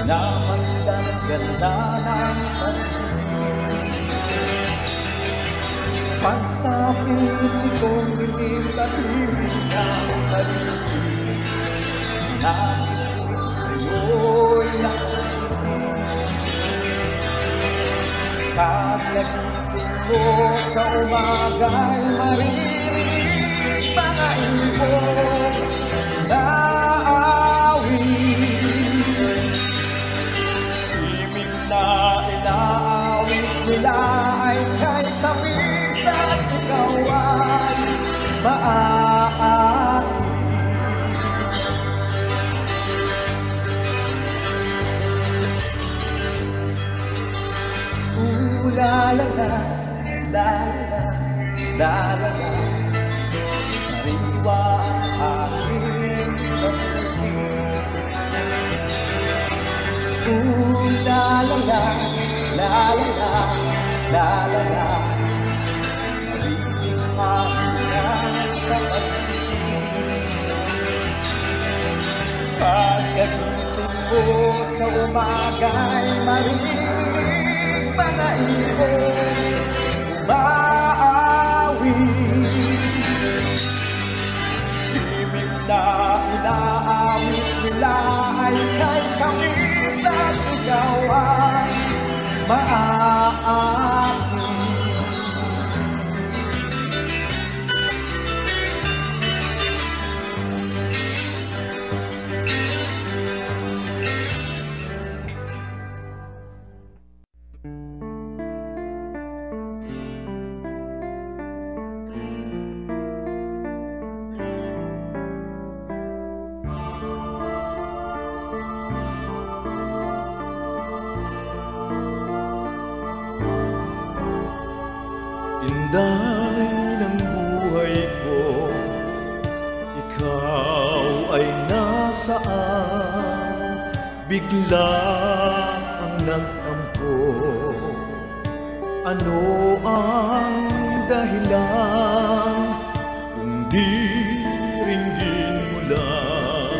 namasdan ang ganda ng pag-ibig. Pagsapit itong dilim tahimik ng paligid, nakikita sa'yo'y nakikinig. Pagkagising mo sa umaga'y maririnig mga ibon na awit. Inaawit nila ay kay tamis at ikaw ay maaawit. La la la, la la la, la la, sariwa ang aking sabihin. La la la, la la la, la la la, narinig ang sa pag-ibig. Pagkagising mo sa umaga'y maririnig mga ibon umaawit. Himig na inaawit nila ay kay tamis at ikaw ay maaawit. Inday ng buhay ko, ikaw ay nasaan? Bigla nagtampo? Ano ang dahilan kung di ringgin mo lang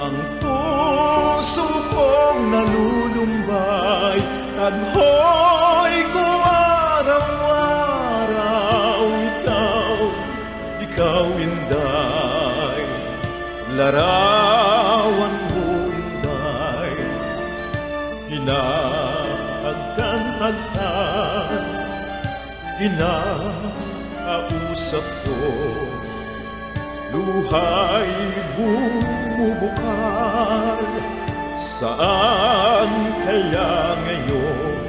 ang puso kong nalulumbay? Taghoy ko araw-araw, ikaw Inday, larawan mo Inday, hinaagdan-agdan, inausap ko, luhay bumubukal. Saan kaya ngayon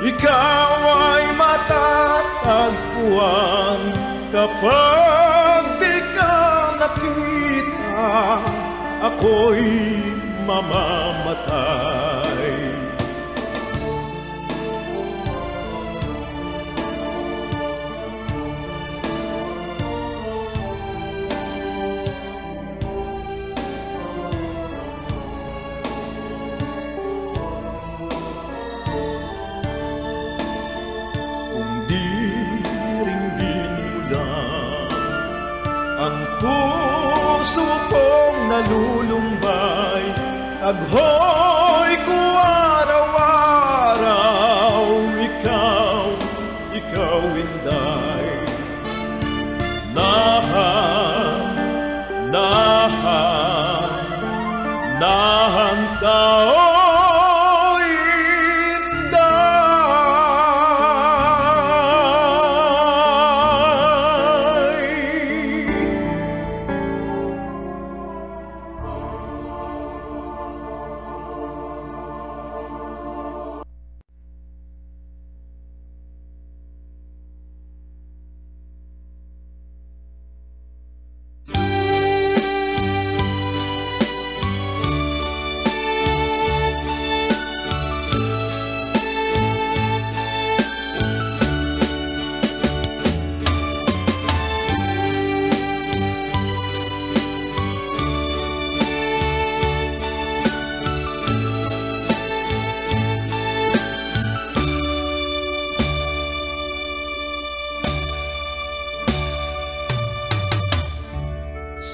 ikaw ay matatagpuan? Kapag di ka nakita, ako'y mamamatay. Ang puso kong nalulumbay, taghoy ko araw-araw, ikaw Inday, nahan tao'y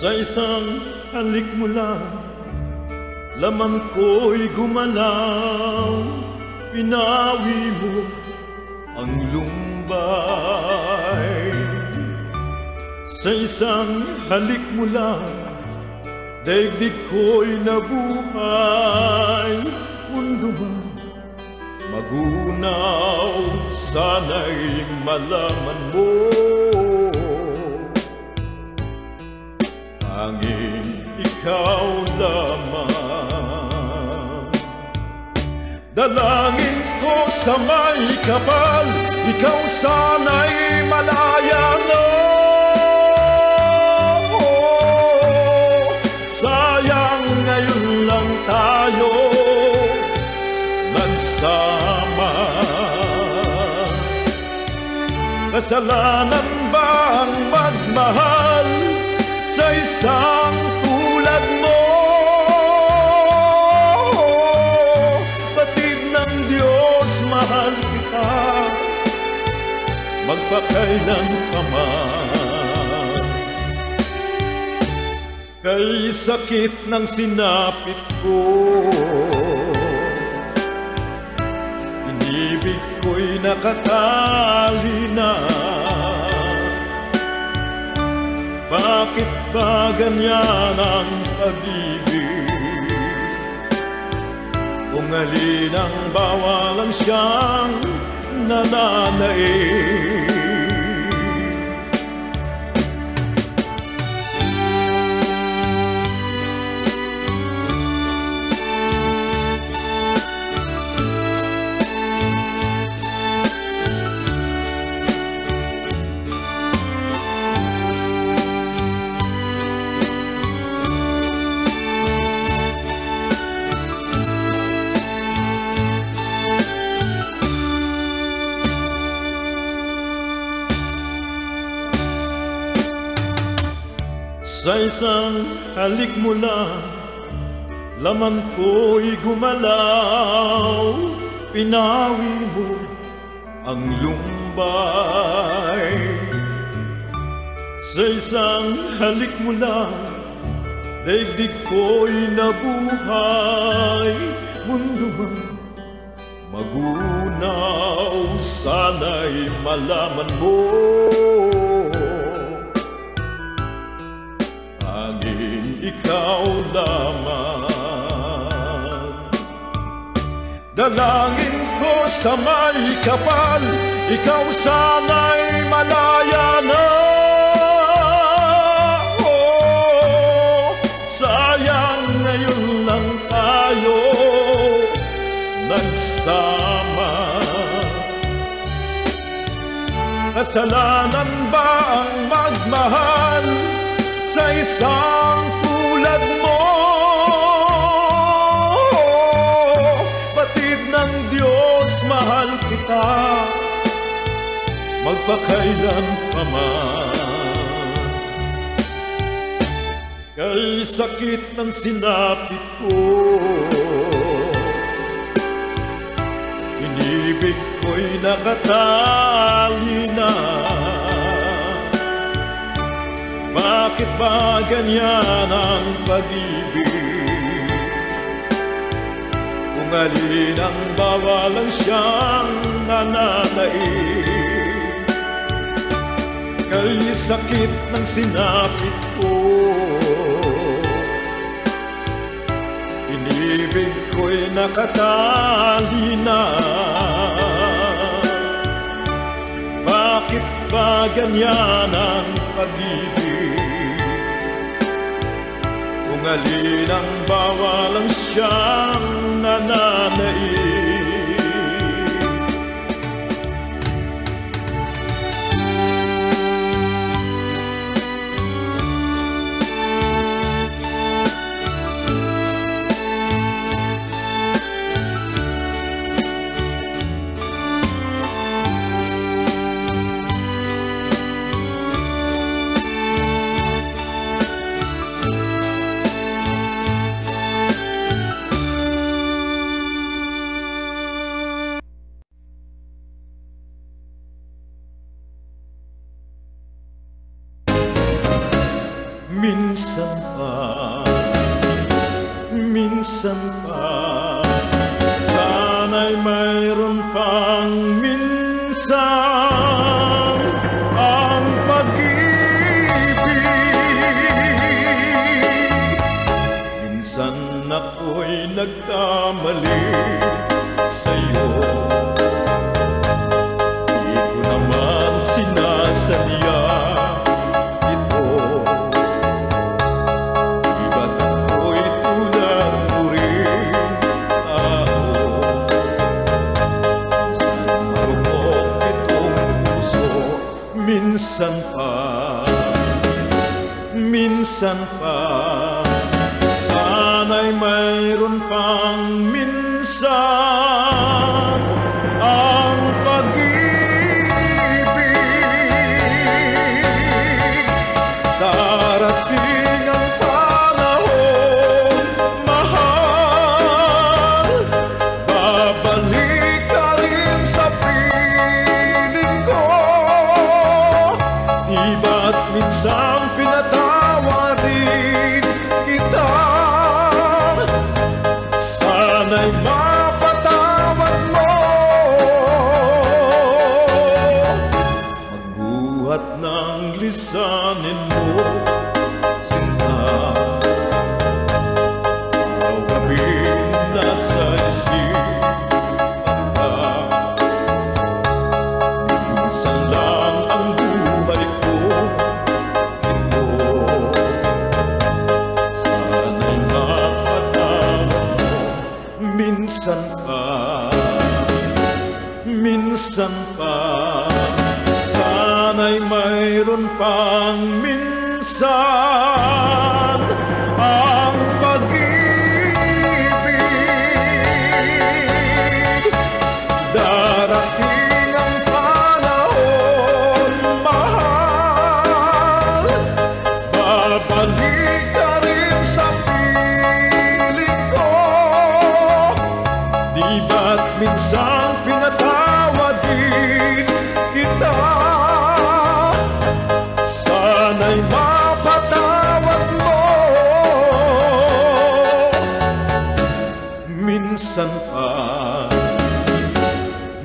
sa isang halik mo lang, laman ko'y gumalaw, pinawi mo ang lumbay. Sa isang halik mo lang, daigdig ko'y nabuhay. Mundo ba magunaw, sana'y malaman mo, tanging ikaw lamang. Dalangin ko sa may kapal, ikaw sana'y malaya na. Sayang ngayon lang tayo nagsama. Kasalanan ba ang magmahal sa isang tulad mo? Batid ng Diyos, mahal kita, magpakailan pa man. Kay sakit ng sinapit ko, inibig ko'y nakatali na. Bakit ba ganyan ang pag-ibig? Kung alin ang bawalan siyang nananaig. Sa isang halik mo lang, laman ko'y gumalaw, pinawi mo ang lumbay. Sa isang halik mo lang, daigdig ko'y nabuhay. Mundo man magunaw, sana'y malaman mo, tanging ikaw lamang. Dalangin ko sa may kapal, ikaw sana'y malaya na. Oh, sayang ngayon lang tayo nagsama. Kasalanan ba ang magmahal sa isang tulad mo? Batid ng Diyos, mahal kita magpakailan pa man. Kay sakit ng sinapit ko, inibig ko'y nakatali na. Bakit ba ganyan ang pag-ibig? Kung alin ang bawalang siyang nananaig. Kay sakit ng sinapit ko, inibig ko'y nakatali na. Bakit ba ganyan ang pag-ibig? Kung alin ang bawalang siyang nananaig. Minsan pa, sana'y mayroon pang minsan ang pag-ibig. Minsan ako'y nagkamali sa'yo, di ko naman sinasadya. Minsan pa, sana'y mayroon pang minsan ang pag-ibig. Darating ang panahon, mahal, babalik ka rin sa piling ko. Di ba't minsan pinatawarin kita? Sana'y mapatawad mo. Magbuhat ng lisanin mo, sinta, araw gabing nasa isipan ka. Minsan lang ang buhay ko, minsan pa, sana'y mayroon pang minsan ang pag-ibig. Darating ang panahon, mahal, babalik ka rin sa piling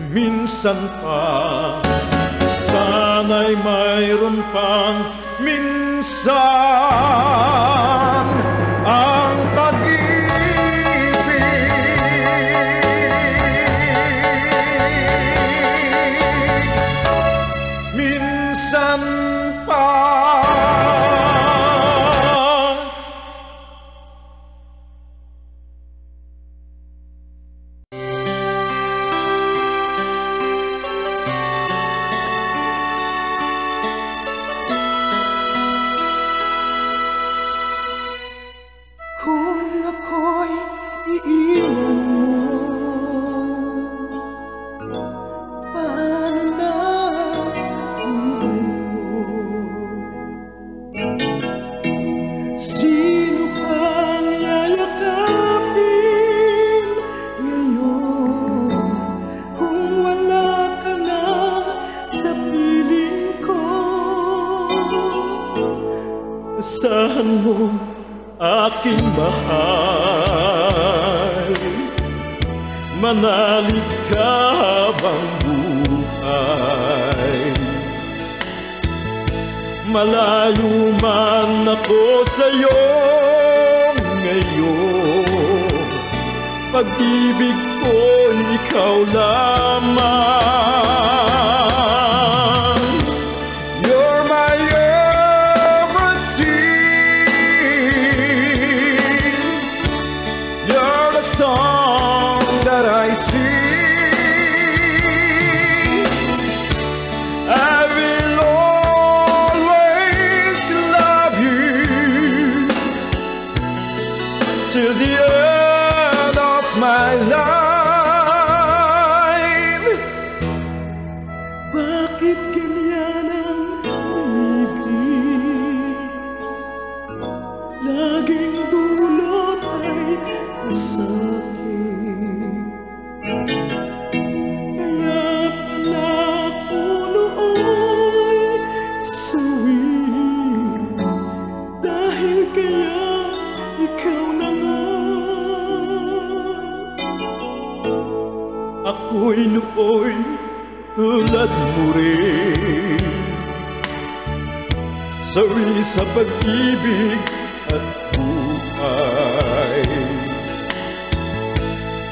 minsan pa, sana'y mayroon pang minsan ang pag-ibig. Minsan pa. Kung ako'y iiwan mo, paano na buhay ko? Sino kang yayakapin ngayon kung wala ka na sa piling ko? Asahan mo aking mahal, manalig ka habang buhay. Malayo man ako sa'yo ngayon, pag-ibig ko ikaw lamang. You're my song that I sing. I will always love you till the end of my life. Bakit ganyan ang umibig? Laging dulot ay sakit. Kaya pala ako nooy sawi, dahil kaya ikaw na nga. Ako'y nooy tulad mo rin, sawi sa pag-ibig at buhay.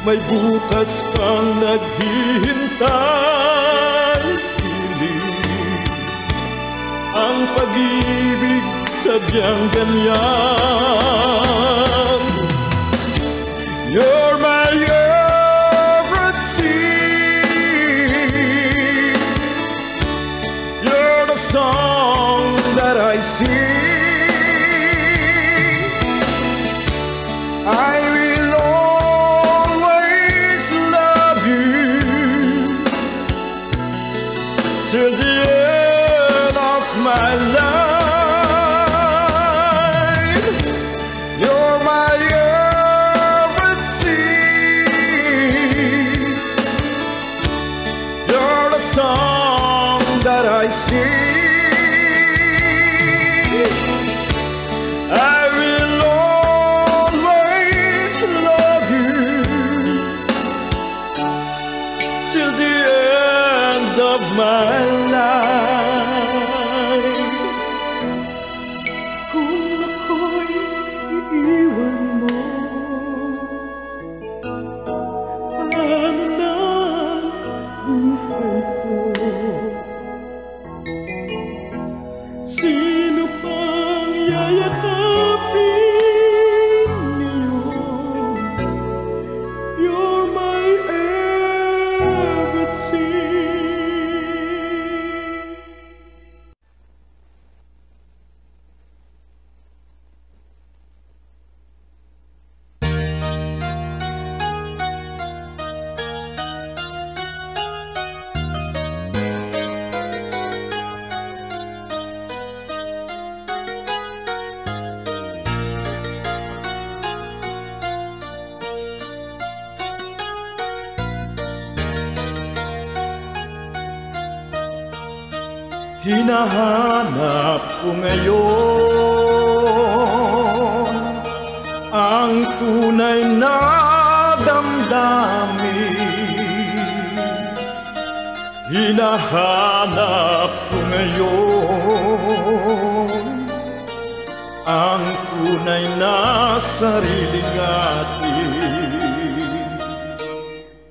May bukas pang naghihintay, piling ang pag-ibig sadyang ganyan. You're my everything, you're the song that I sing. I will always love you till the end of my life. You're my everything, you're the song that I sing. I will always love you till the end of my life. Kung ako'y iiwan mo, paano na buhay ko? Sino pang yayakapin ngayon? You're my everything. Hinahanap ko ngayon ang tunay na damdamin. damdamin. Hinahanap ko ngayon ang tunay na sariling atin,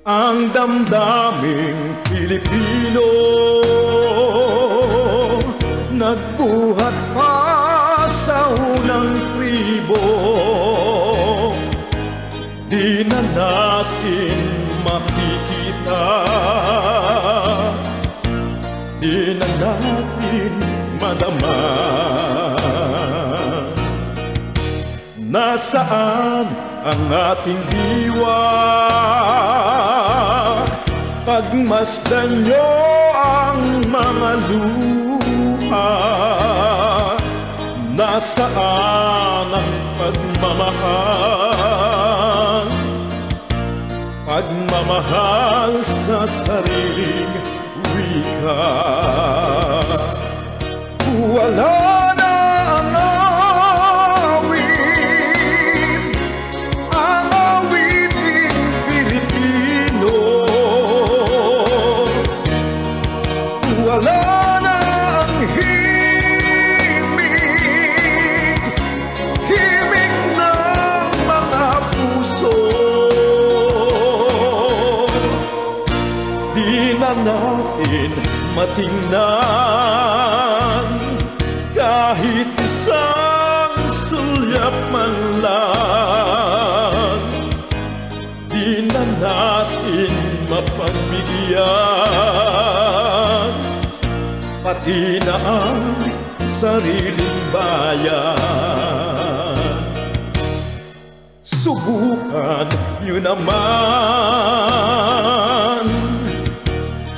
ang damdaming Pilipino, nagbuhat pa sa unang tribo. Di na natin makikita, di na natin madama. Nasaan ang ating diwa? Pagmasdan nyo ang mga luha. Nasaan ang pagmamahal? Pagmamahal sa sariling wika. Wala na ang awit, ang awiting Pilipino. Wala na ang himig, himig ng mga puso. Di na natin matingnan kahit isang sulyap man lang. Di na natin mapagbigyan pati na ang sariling bayan. Subukan nyo naman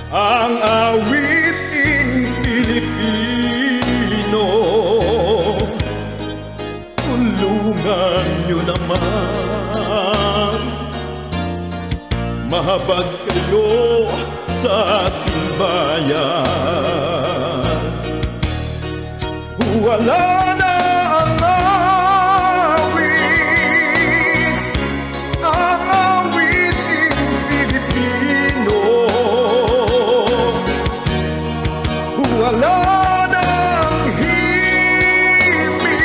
ang awiting Pilipino. Tulungan nyo naman, mahabag kayo sa ating bayan. Wala na ang awit, ang awiting Pilipino. Wala na ang himig,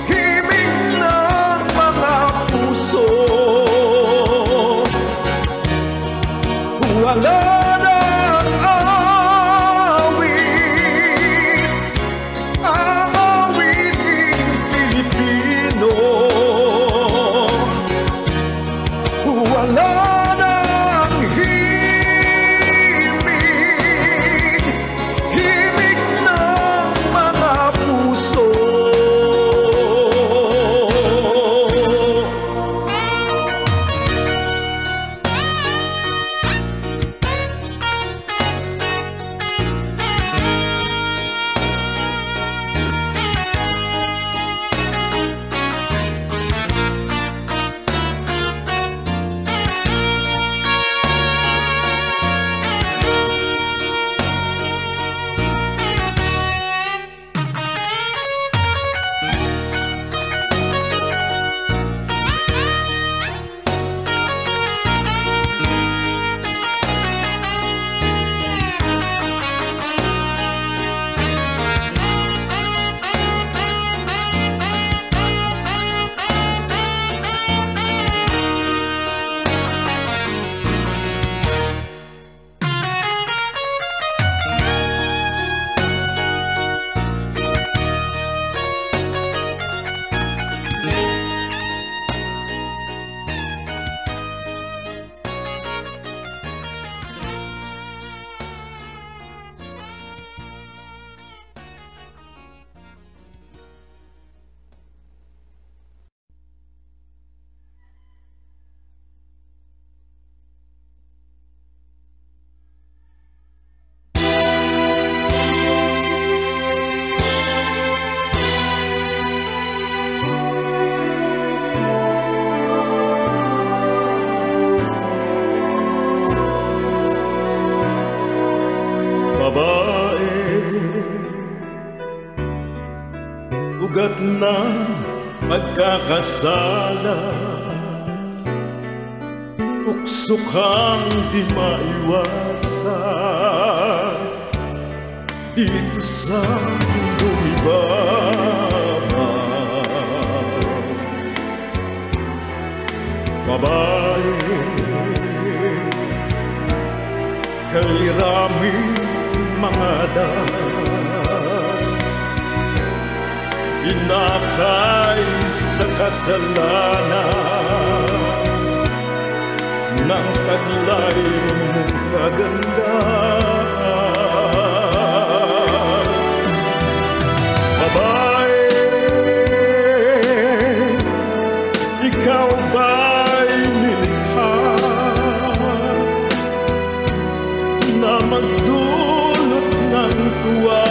himig ng mga puso. Wala na ang awit, ang awiting Pilipino. Wala na ang himig, himig ng mga puso. ugat ng pagkakasala. sukang di maiwasan dito sa mundong ibaba. Babae, kay raming mga inakay sa kasalanan ng taglay mong kaganda. Babae, ikaw ba'y nilikha na magdulot ng tuwa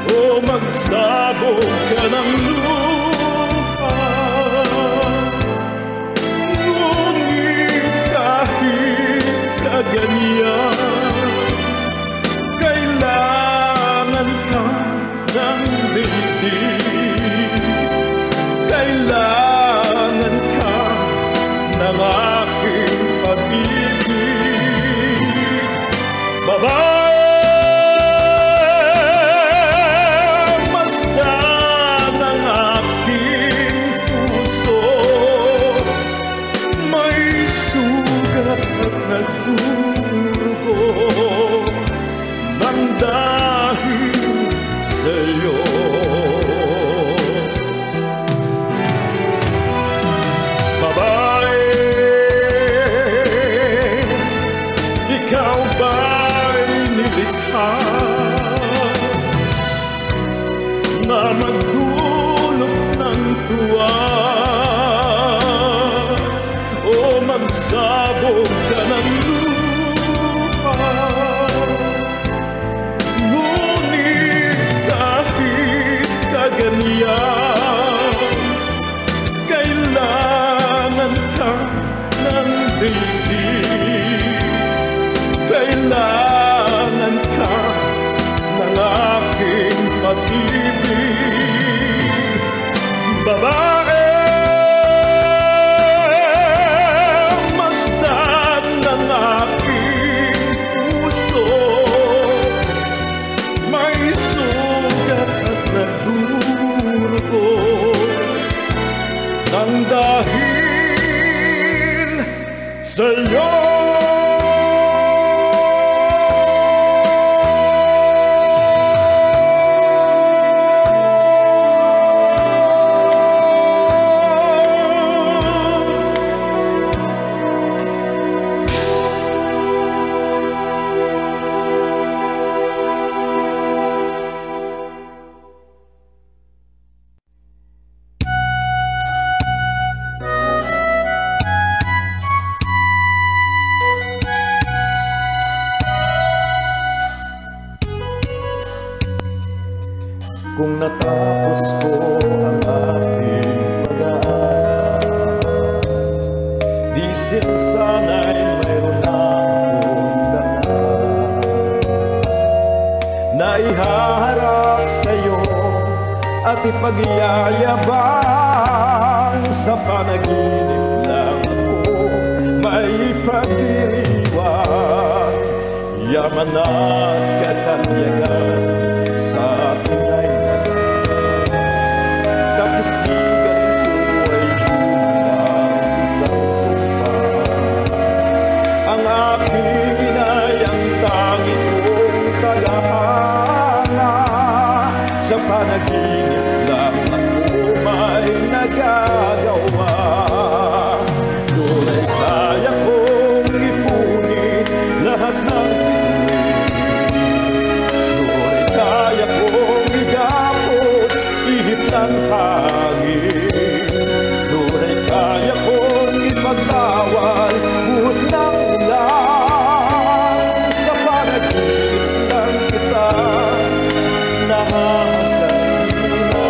o magsabog ka ng lupa? Ngunit kahit kaganyan, kailangan ka ng daigdig, kailangan ka ng aking pag-ibig. Babae, masdan ang aking puso, may sugat at nagdurugo nang dahil sa'yo. Babae, ikaw ba'y nilikha na magdulot ng tuwa o magsabog ka ng lupa? Ngunit kahit kaganyan, kailangan ka ng daigdig, kailangan ka ng aking pag-ibig. Babae, masdan ng aking puso, may sugat at nagdurugo nang dahil sa'yo. Kung natapos ko ang aking pag-aaral, di sana'y mayroon akong dala na ihaharap sa'yo at ipagyayabang. Sa panaginip lang ako may pagdiriwang, yaman at katanyagan sa akin ay kakasigan ko ay bilang isang sumpa. Ang aking inay ang tanging kong tagahanga, sa panaginip lang ako may nagagawa. Doon'y kaya kong ipunin lahat ng ng hangin. Doon'y kaya kong ipagtawal buhos ng ulan, sa panaginip lang kita nakakahina.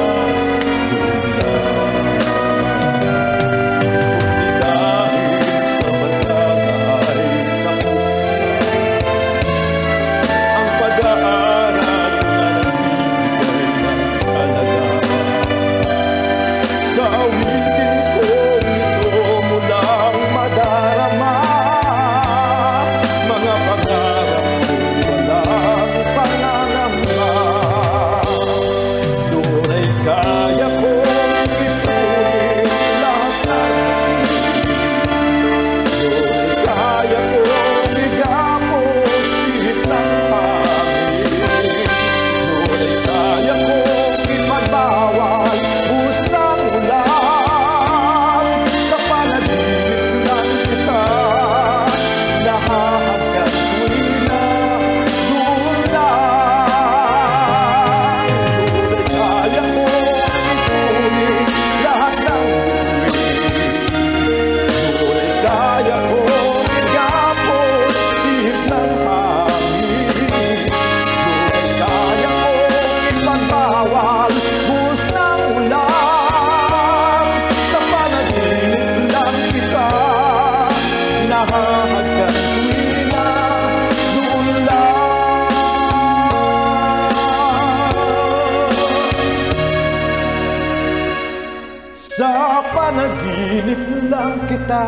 panaginip lang kita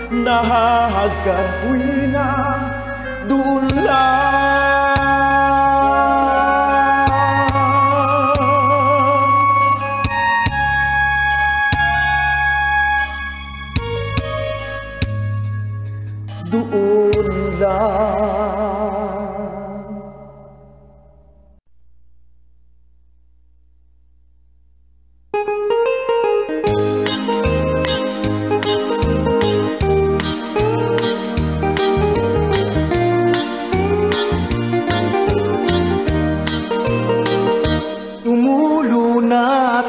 nahahagkan tuwina doon lang. Doon lang.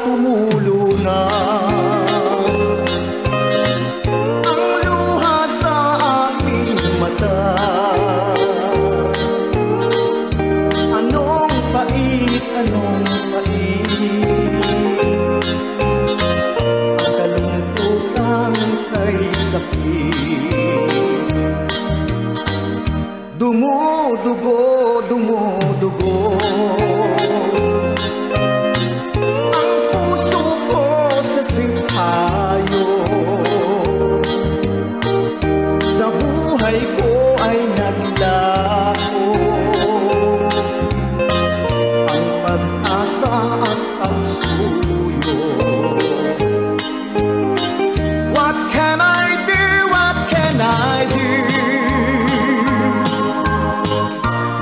Tumulo na ang luha sa aking mata. Anong pait, ang kalungkutan kay sakit. Dumudugo sa buhay ko ay naglaho ang pag-asa at pagsuyo. What can I do? What can I do?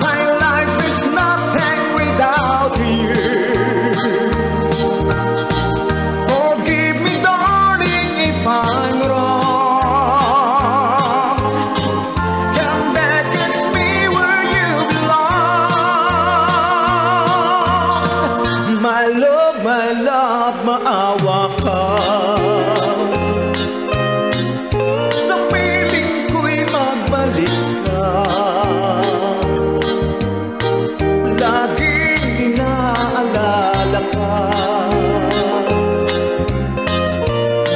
My life is nothing without you. I'm wrong. Come back, it's me where you belong. My love, maawa ka. Sa piling ko'y magbalik ka. Laging inaalala ka.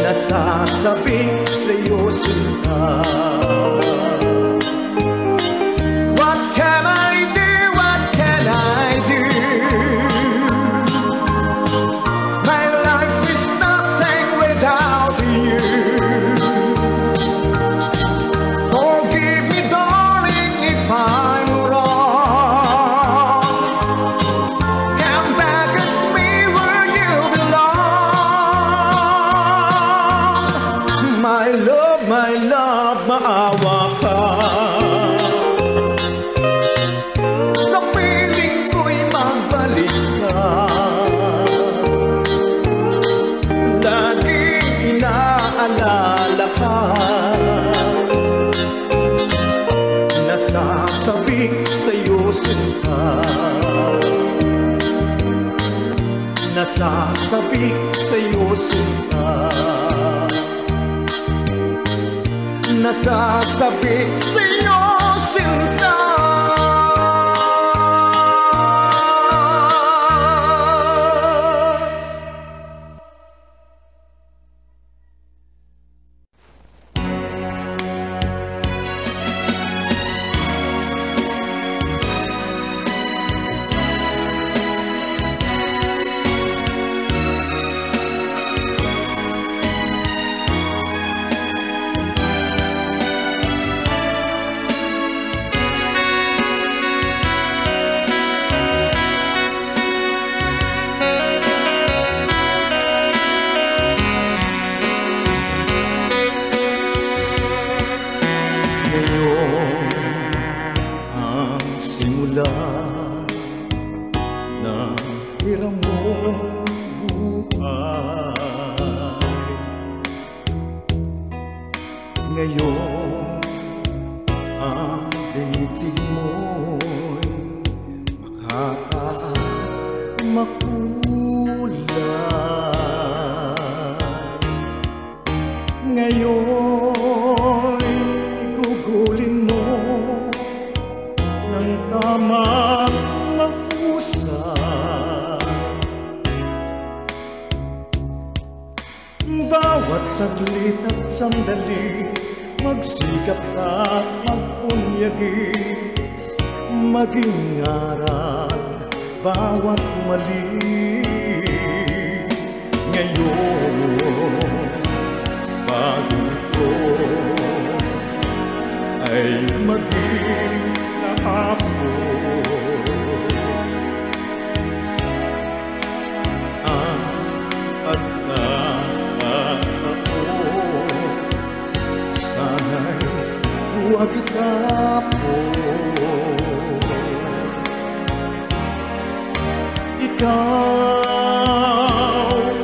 Nasasabik sa'yo sinta. What can I do? What can I do? My life is nothing without you. Forgive me, darling, if I'm wrong. Come back, it's me where you belong. My love, maawa ka. Sa piling ko'y magbalik ka. Laging inaalala ka. Nasasabik sa'yo sinta. Nasasabik sa'yo sinta. Nasasabik sa'yo sinta. Ngayon ang daigdig mo'y makataat, makulay. Ngayon gugulin mo ng tamang mag-usap. Bawat saglit at sandali magsikap at magpunyagi, maging aral bawat mali. Ngayon kahapon. Ikaw,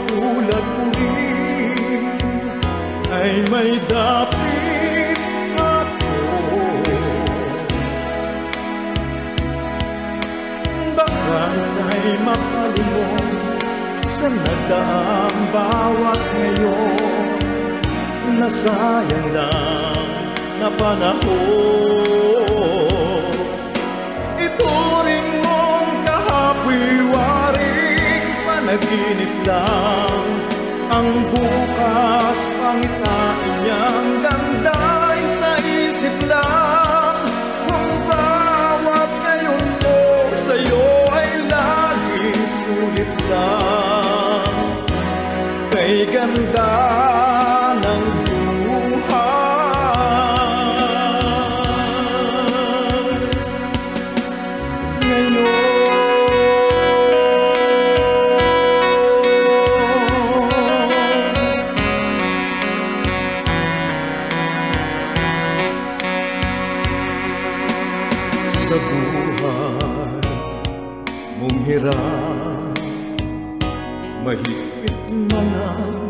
tulad mo rin, ay may dapit ako. Baka ay makalimot sa nagdaang bawat ngayon, nasayang lang na panahon. Ituring mong kahapi-waring panaginip lang, ang bukas pangitain niyang ganda'y sa isip lang. Kung bawat ngayon mo sa'yo ay laging sulit lang, kay ganda ng sa buhay mong hirap, mahigpit man ang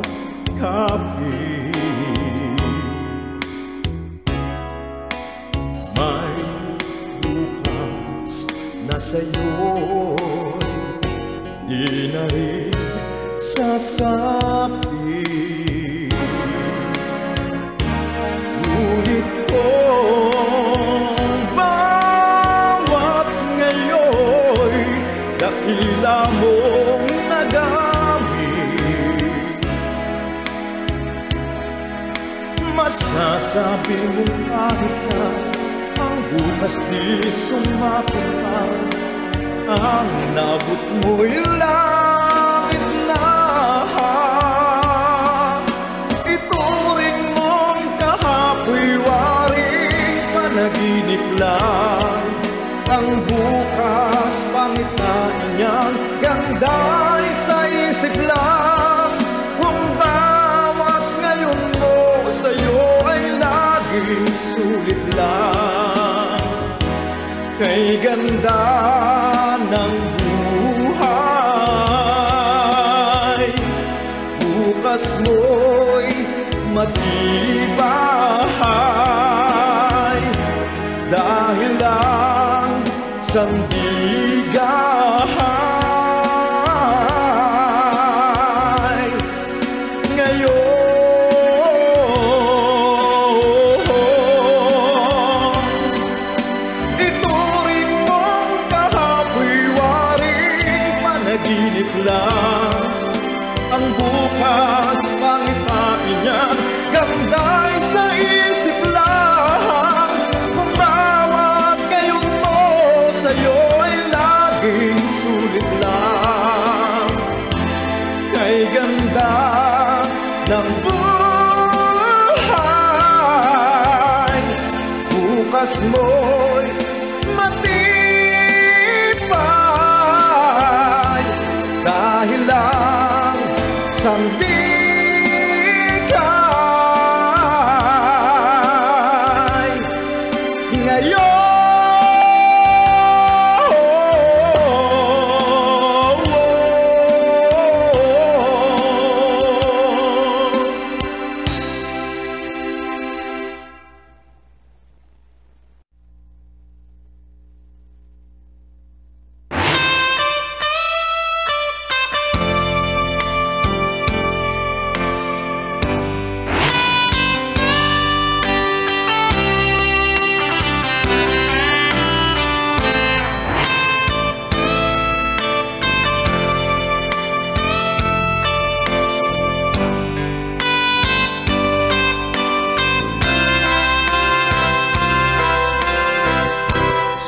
kapit. May bukas na sa'yo'y di na rin sasapit. Ngunit ko dakila mong nagamit, masasabi mo kahit na ang bukas di sumapit pa, ang naabot mo'y langit na. Ituring mong kahapi-waring panaginip lang, ang bukas pangitain niyang ganda'y sa isip lang. Kung bawat ngayon mo sa'yo ay laging sulit lang, kay ganda ng buhay. Bukas mo'y matibay, dahil lang sandigahay ngayon. Ituring mong kahapi-waring panaginip lang, ang bukas pangitain niyang ganda'y sa isip lang. Kung bawat ngayon mo sa'yo ay laging sulit lang, kay ganda ng buhay. Bukas mo'y matibay, dahil lang sandigay ngayon.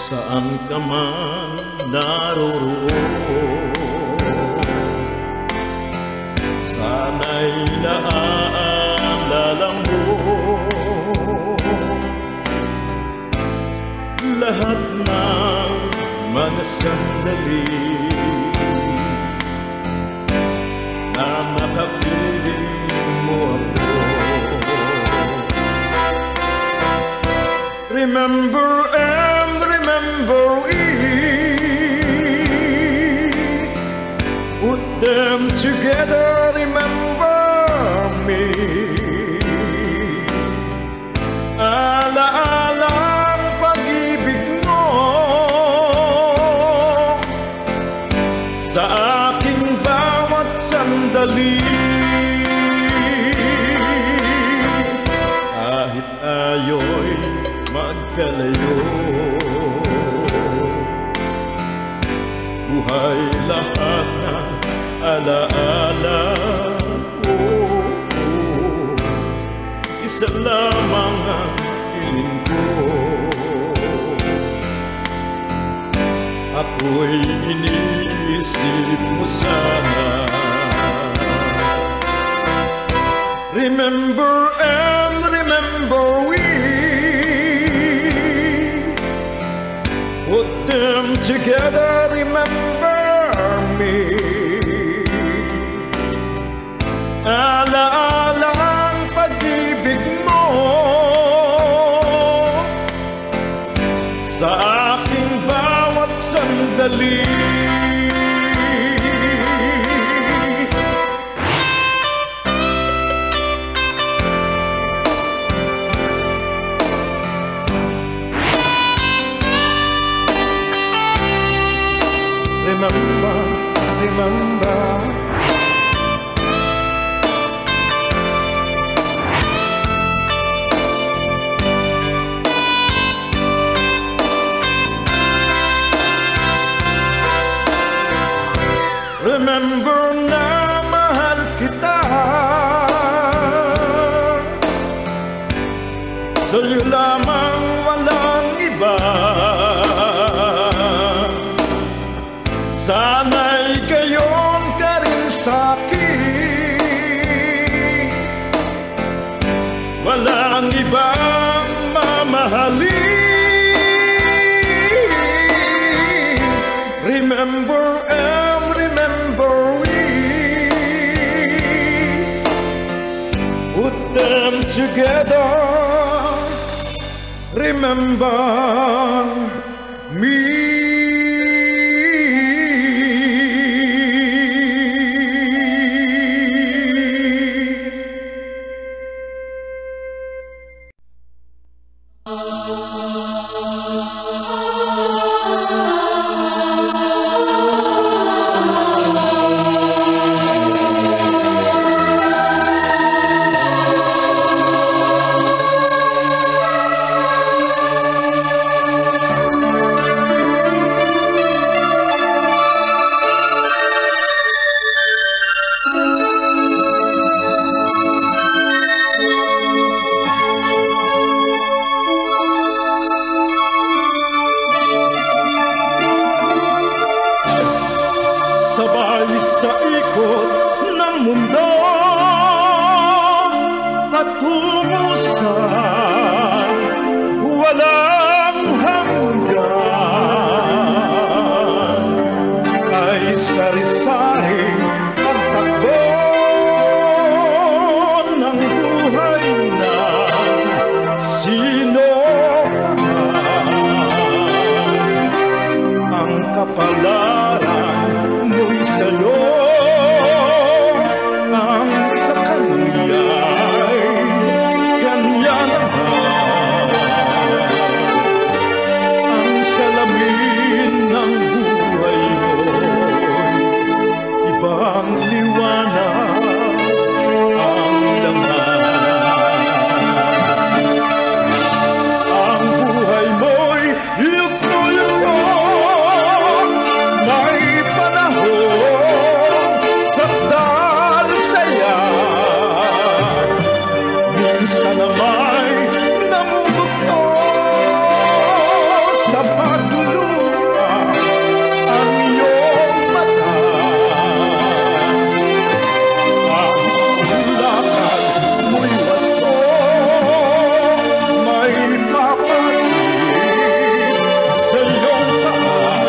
Saan ka man naroroon, sana'y naaalala mo lahat ng mga sandali na nakapiling mo ako. Remember and remember we put them together, remember me. Alaala ang pag-ibig mo sa aking bawat sandali. Kahit tayo'y magkalayo, buhay lahat ng alaala. Isa lamang ang hiling ko, ako'y iniisip mo sana. Remember and remember we put them together, remember me. Alaala ang pag-ibig mo sa aking bawat sandali. Remember, remember. Remember na mahal kita, sa'yo lamang walang iba. Sana'y gayon ka rin sa'kin, walang ibang mamahalin. Remember and remember we put them together, remember me. Sabay sa ikot ng mundo patungo sa walang hanggan, ay sari-saring pagtakbo ng buhay ng sino ang kapalaran mo'y sa'yo, ang sa kaniya'y kanya naman. Ang salamin ng buhay mo'y ibang liwanag ang laman. Ang buhay mo'y yugto-yugto, may sakdal saya, minsan nama'y namumugto sa pagluha ang iyong mata. Ang lakad mo'y wasto, may papalit sa iyong paa.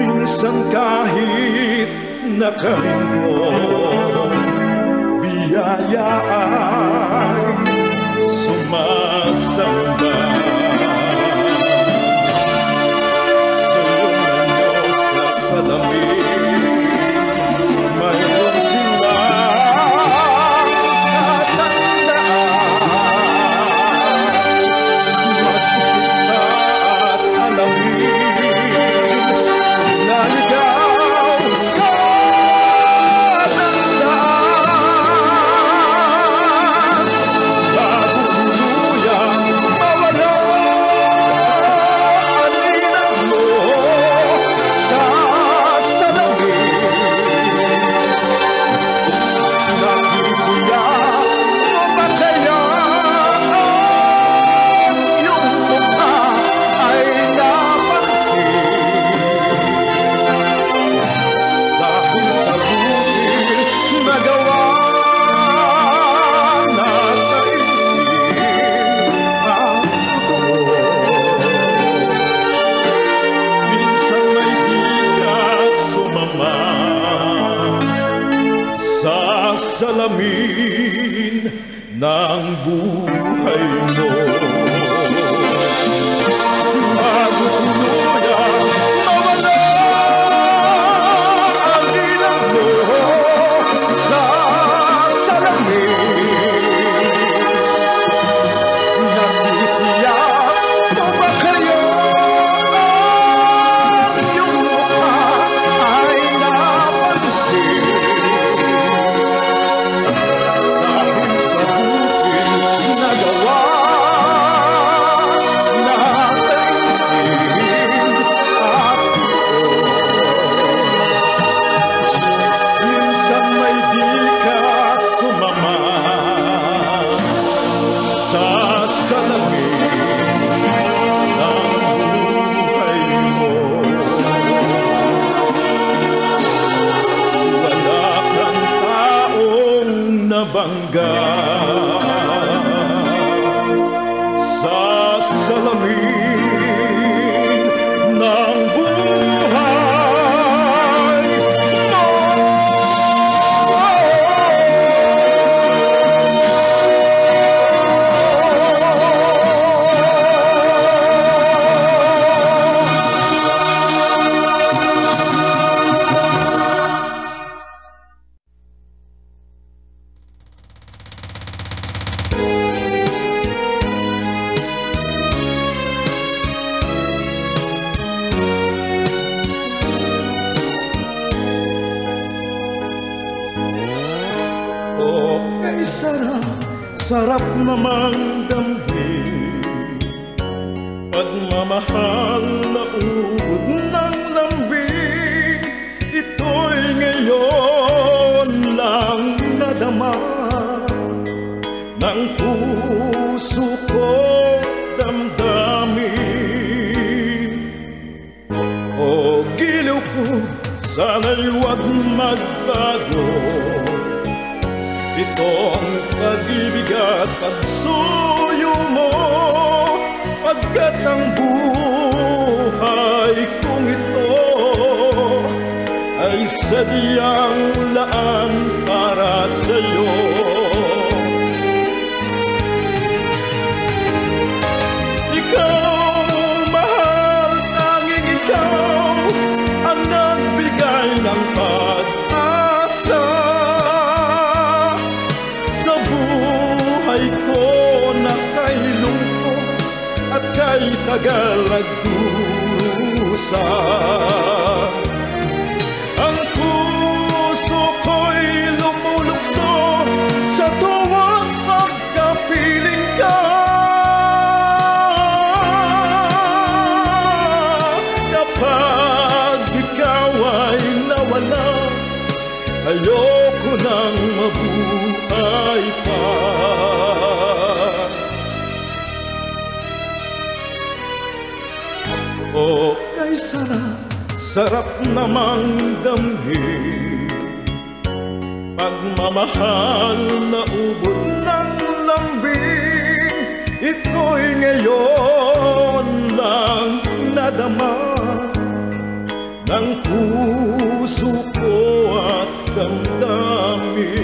Minsan kahit nakalingkong biyaya ay sumasama. samba. Sulungan nyo sa salamin, mayroon silang katandaan. Mag-isip ka at alamin na ligaw ka ng daan. Bago tuluyang mawala ang ninang mo sa salamin. Nakikuya mo ba kaya ang iyong mukha ay napansin? Dahil sa butil na gawa na taimtim ang totoo. Minsan may di ka sumama sa salamin ng buhay mo. Bago tuluyang mawala ang ilang mo sa salamin. Nagtitiyak mo ba kayo ang iyong mukha ay napansin? Dahil sa butil na gawa na taimtim at totoo. Minsan may di ka sumama sa salamin ng buhay mo. Wala kang taong nabangga sa salamin ng buhay mo. Okay, sarap namang damhin, pagmamahal na ubod ng lambing. Ito'y ngayon lang nadama ng puso ko damdamin. O giliw ko, sana'y huwag magbago. Ito ang pag-ibig at pagsuyo mo, pagkat ang buhay kong ito ay sadyang laan para sa'yo. Ikaw, mahal, tanging ikaw ang nagbigay ng pag-asa sa buhay ko na kay lungkot at kay tagal nagdurusa. Ang puso ko'y lumulukso sa tuwang pagkapiling ka. Kapag ikaw ay nawala, ayoko nang mabuhay pa. O kay sarap namang damhin, pagmamahal na ubod ng lambing. Ito'y ngayon lang nadama ng puso ko at damdamin.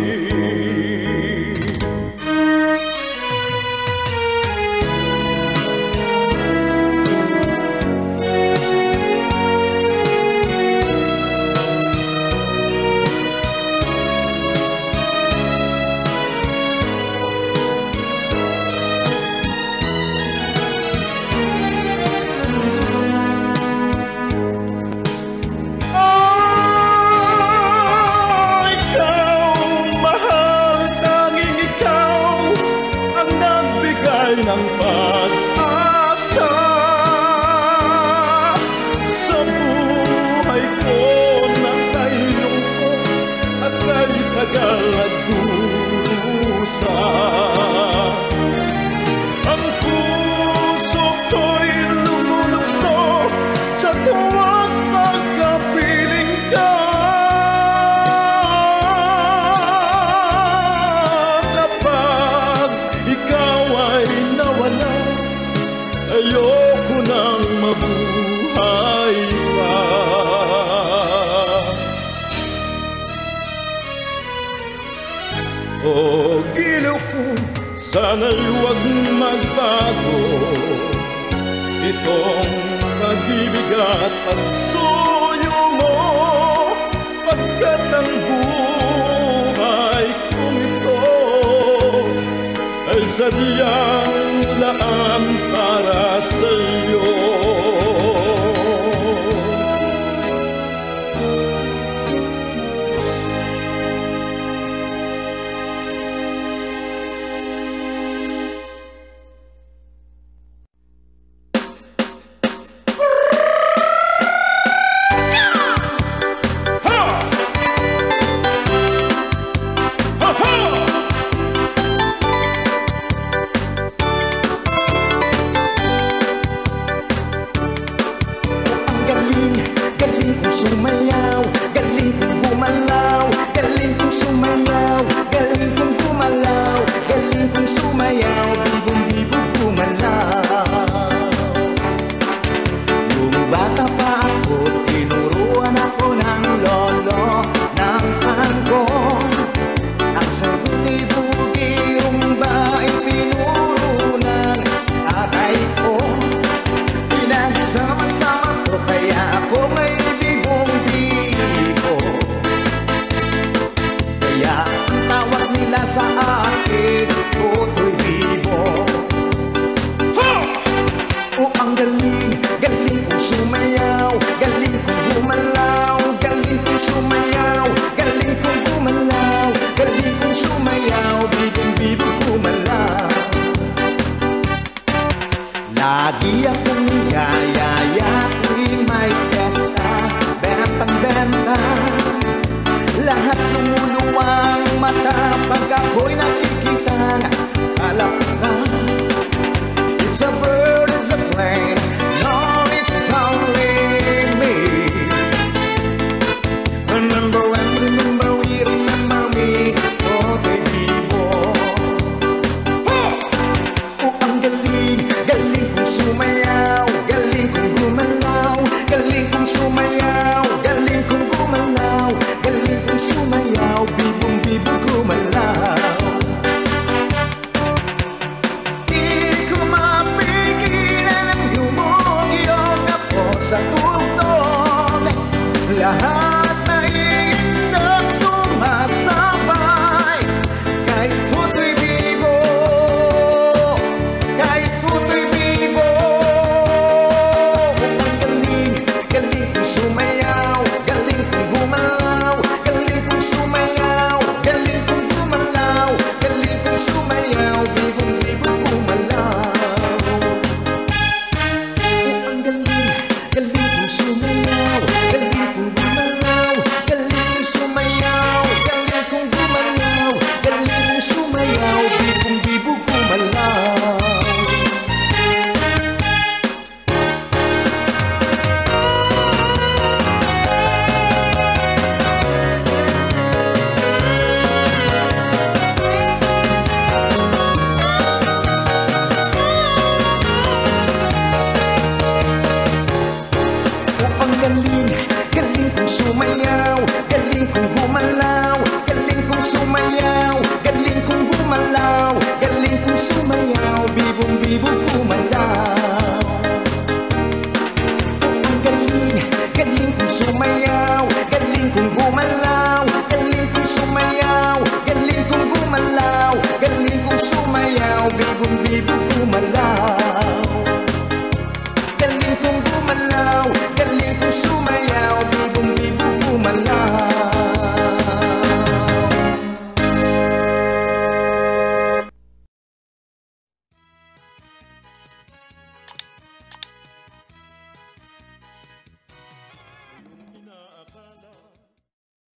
O giliw ko, sana'y huwag magbago itong pag-ibig at pagsuyo mo, pagkat ang buhay kong ito ay sadyang laan para sa'yo. Lagi akong niyayaya tuwing may piyesta, bentang-benta. Lahat lumuluwang mata pag ako'y nakikita. Alap ka, it's a bird, it's a plane, no, it's only me. Remember and remember, we remember me, oh baby boy. Oh, ang galing, galing kong sumayaw, galing kong gumalaw, galing kong sumayaw, galing kong gumalaw, galing kong sumayaw, bibong-bibong gumalaw. Di ko mapigilan ang humugiyog ako sa tugtog. Lahat na iindang sumasabay, kahit puto'y bibo, kahit puto'y bibo. Ang galing, galing kong sumayaw, galing kong gumalaw, galing kong sumayaw, galing kong gumalaw, galing kong sumayaw, bibong-bibong gumalaw. Ang galing, galing kong sumayaw, galing kong gumalaw, galing kong sumayaw, galing kong gumalaw, galing kong sumayaw, bibong-bibong gumalaw. Ang galing, galing kong sumayaw, galing kong gumalaw, galing kong sumayaw, galing kong gumalaw, galing kong sumayaw, bibong-bibong gumalaw. Ang galing, galing kong sumayaw, galing kong gumalaw,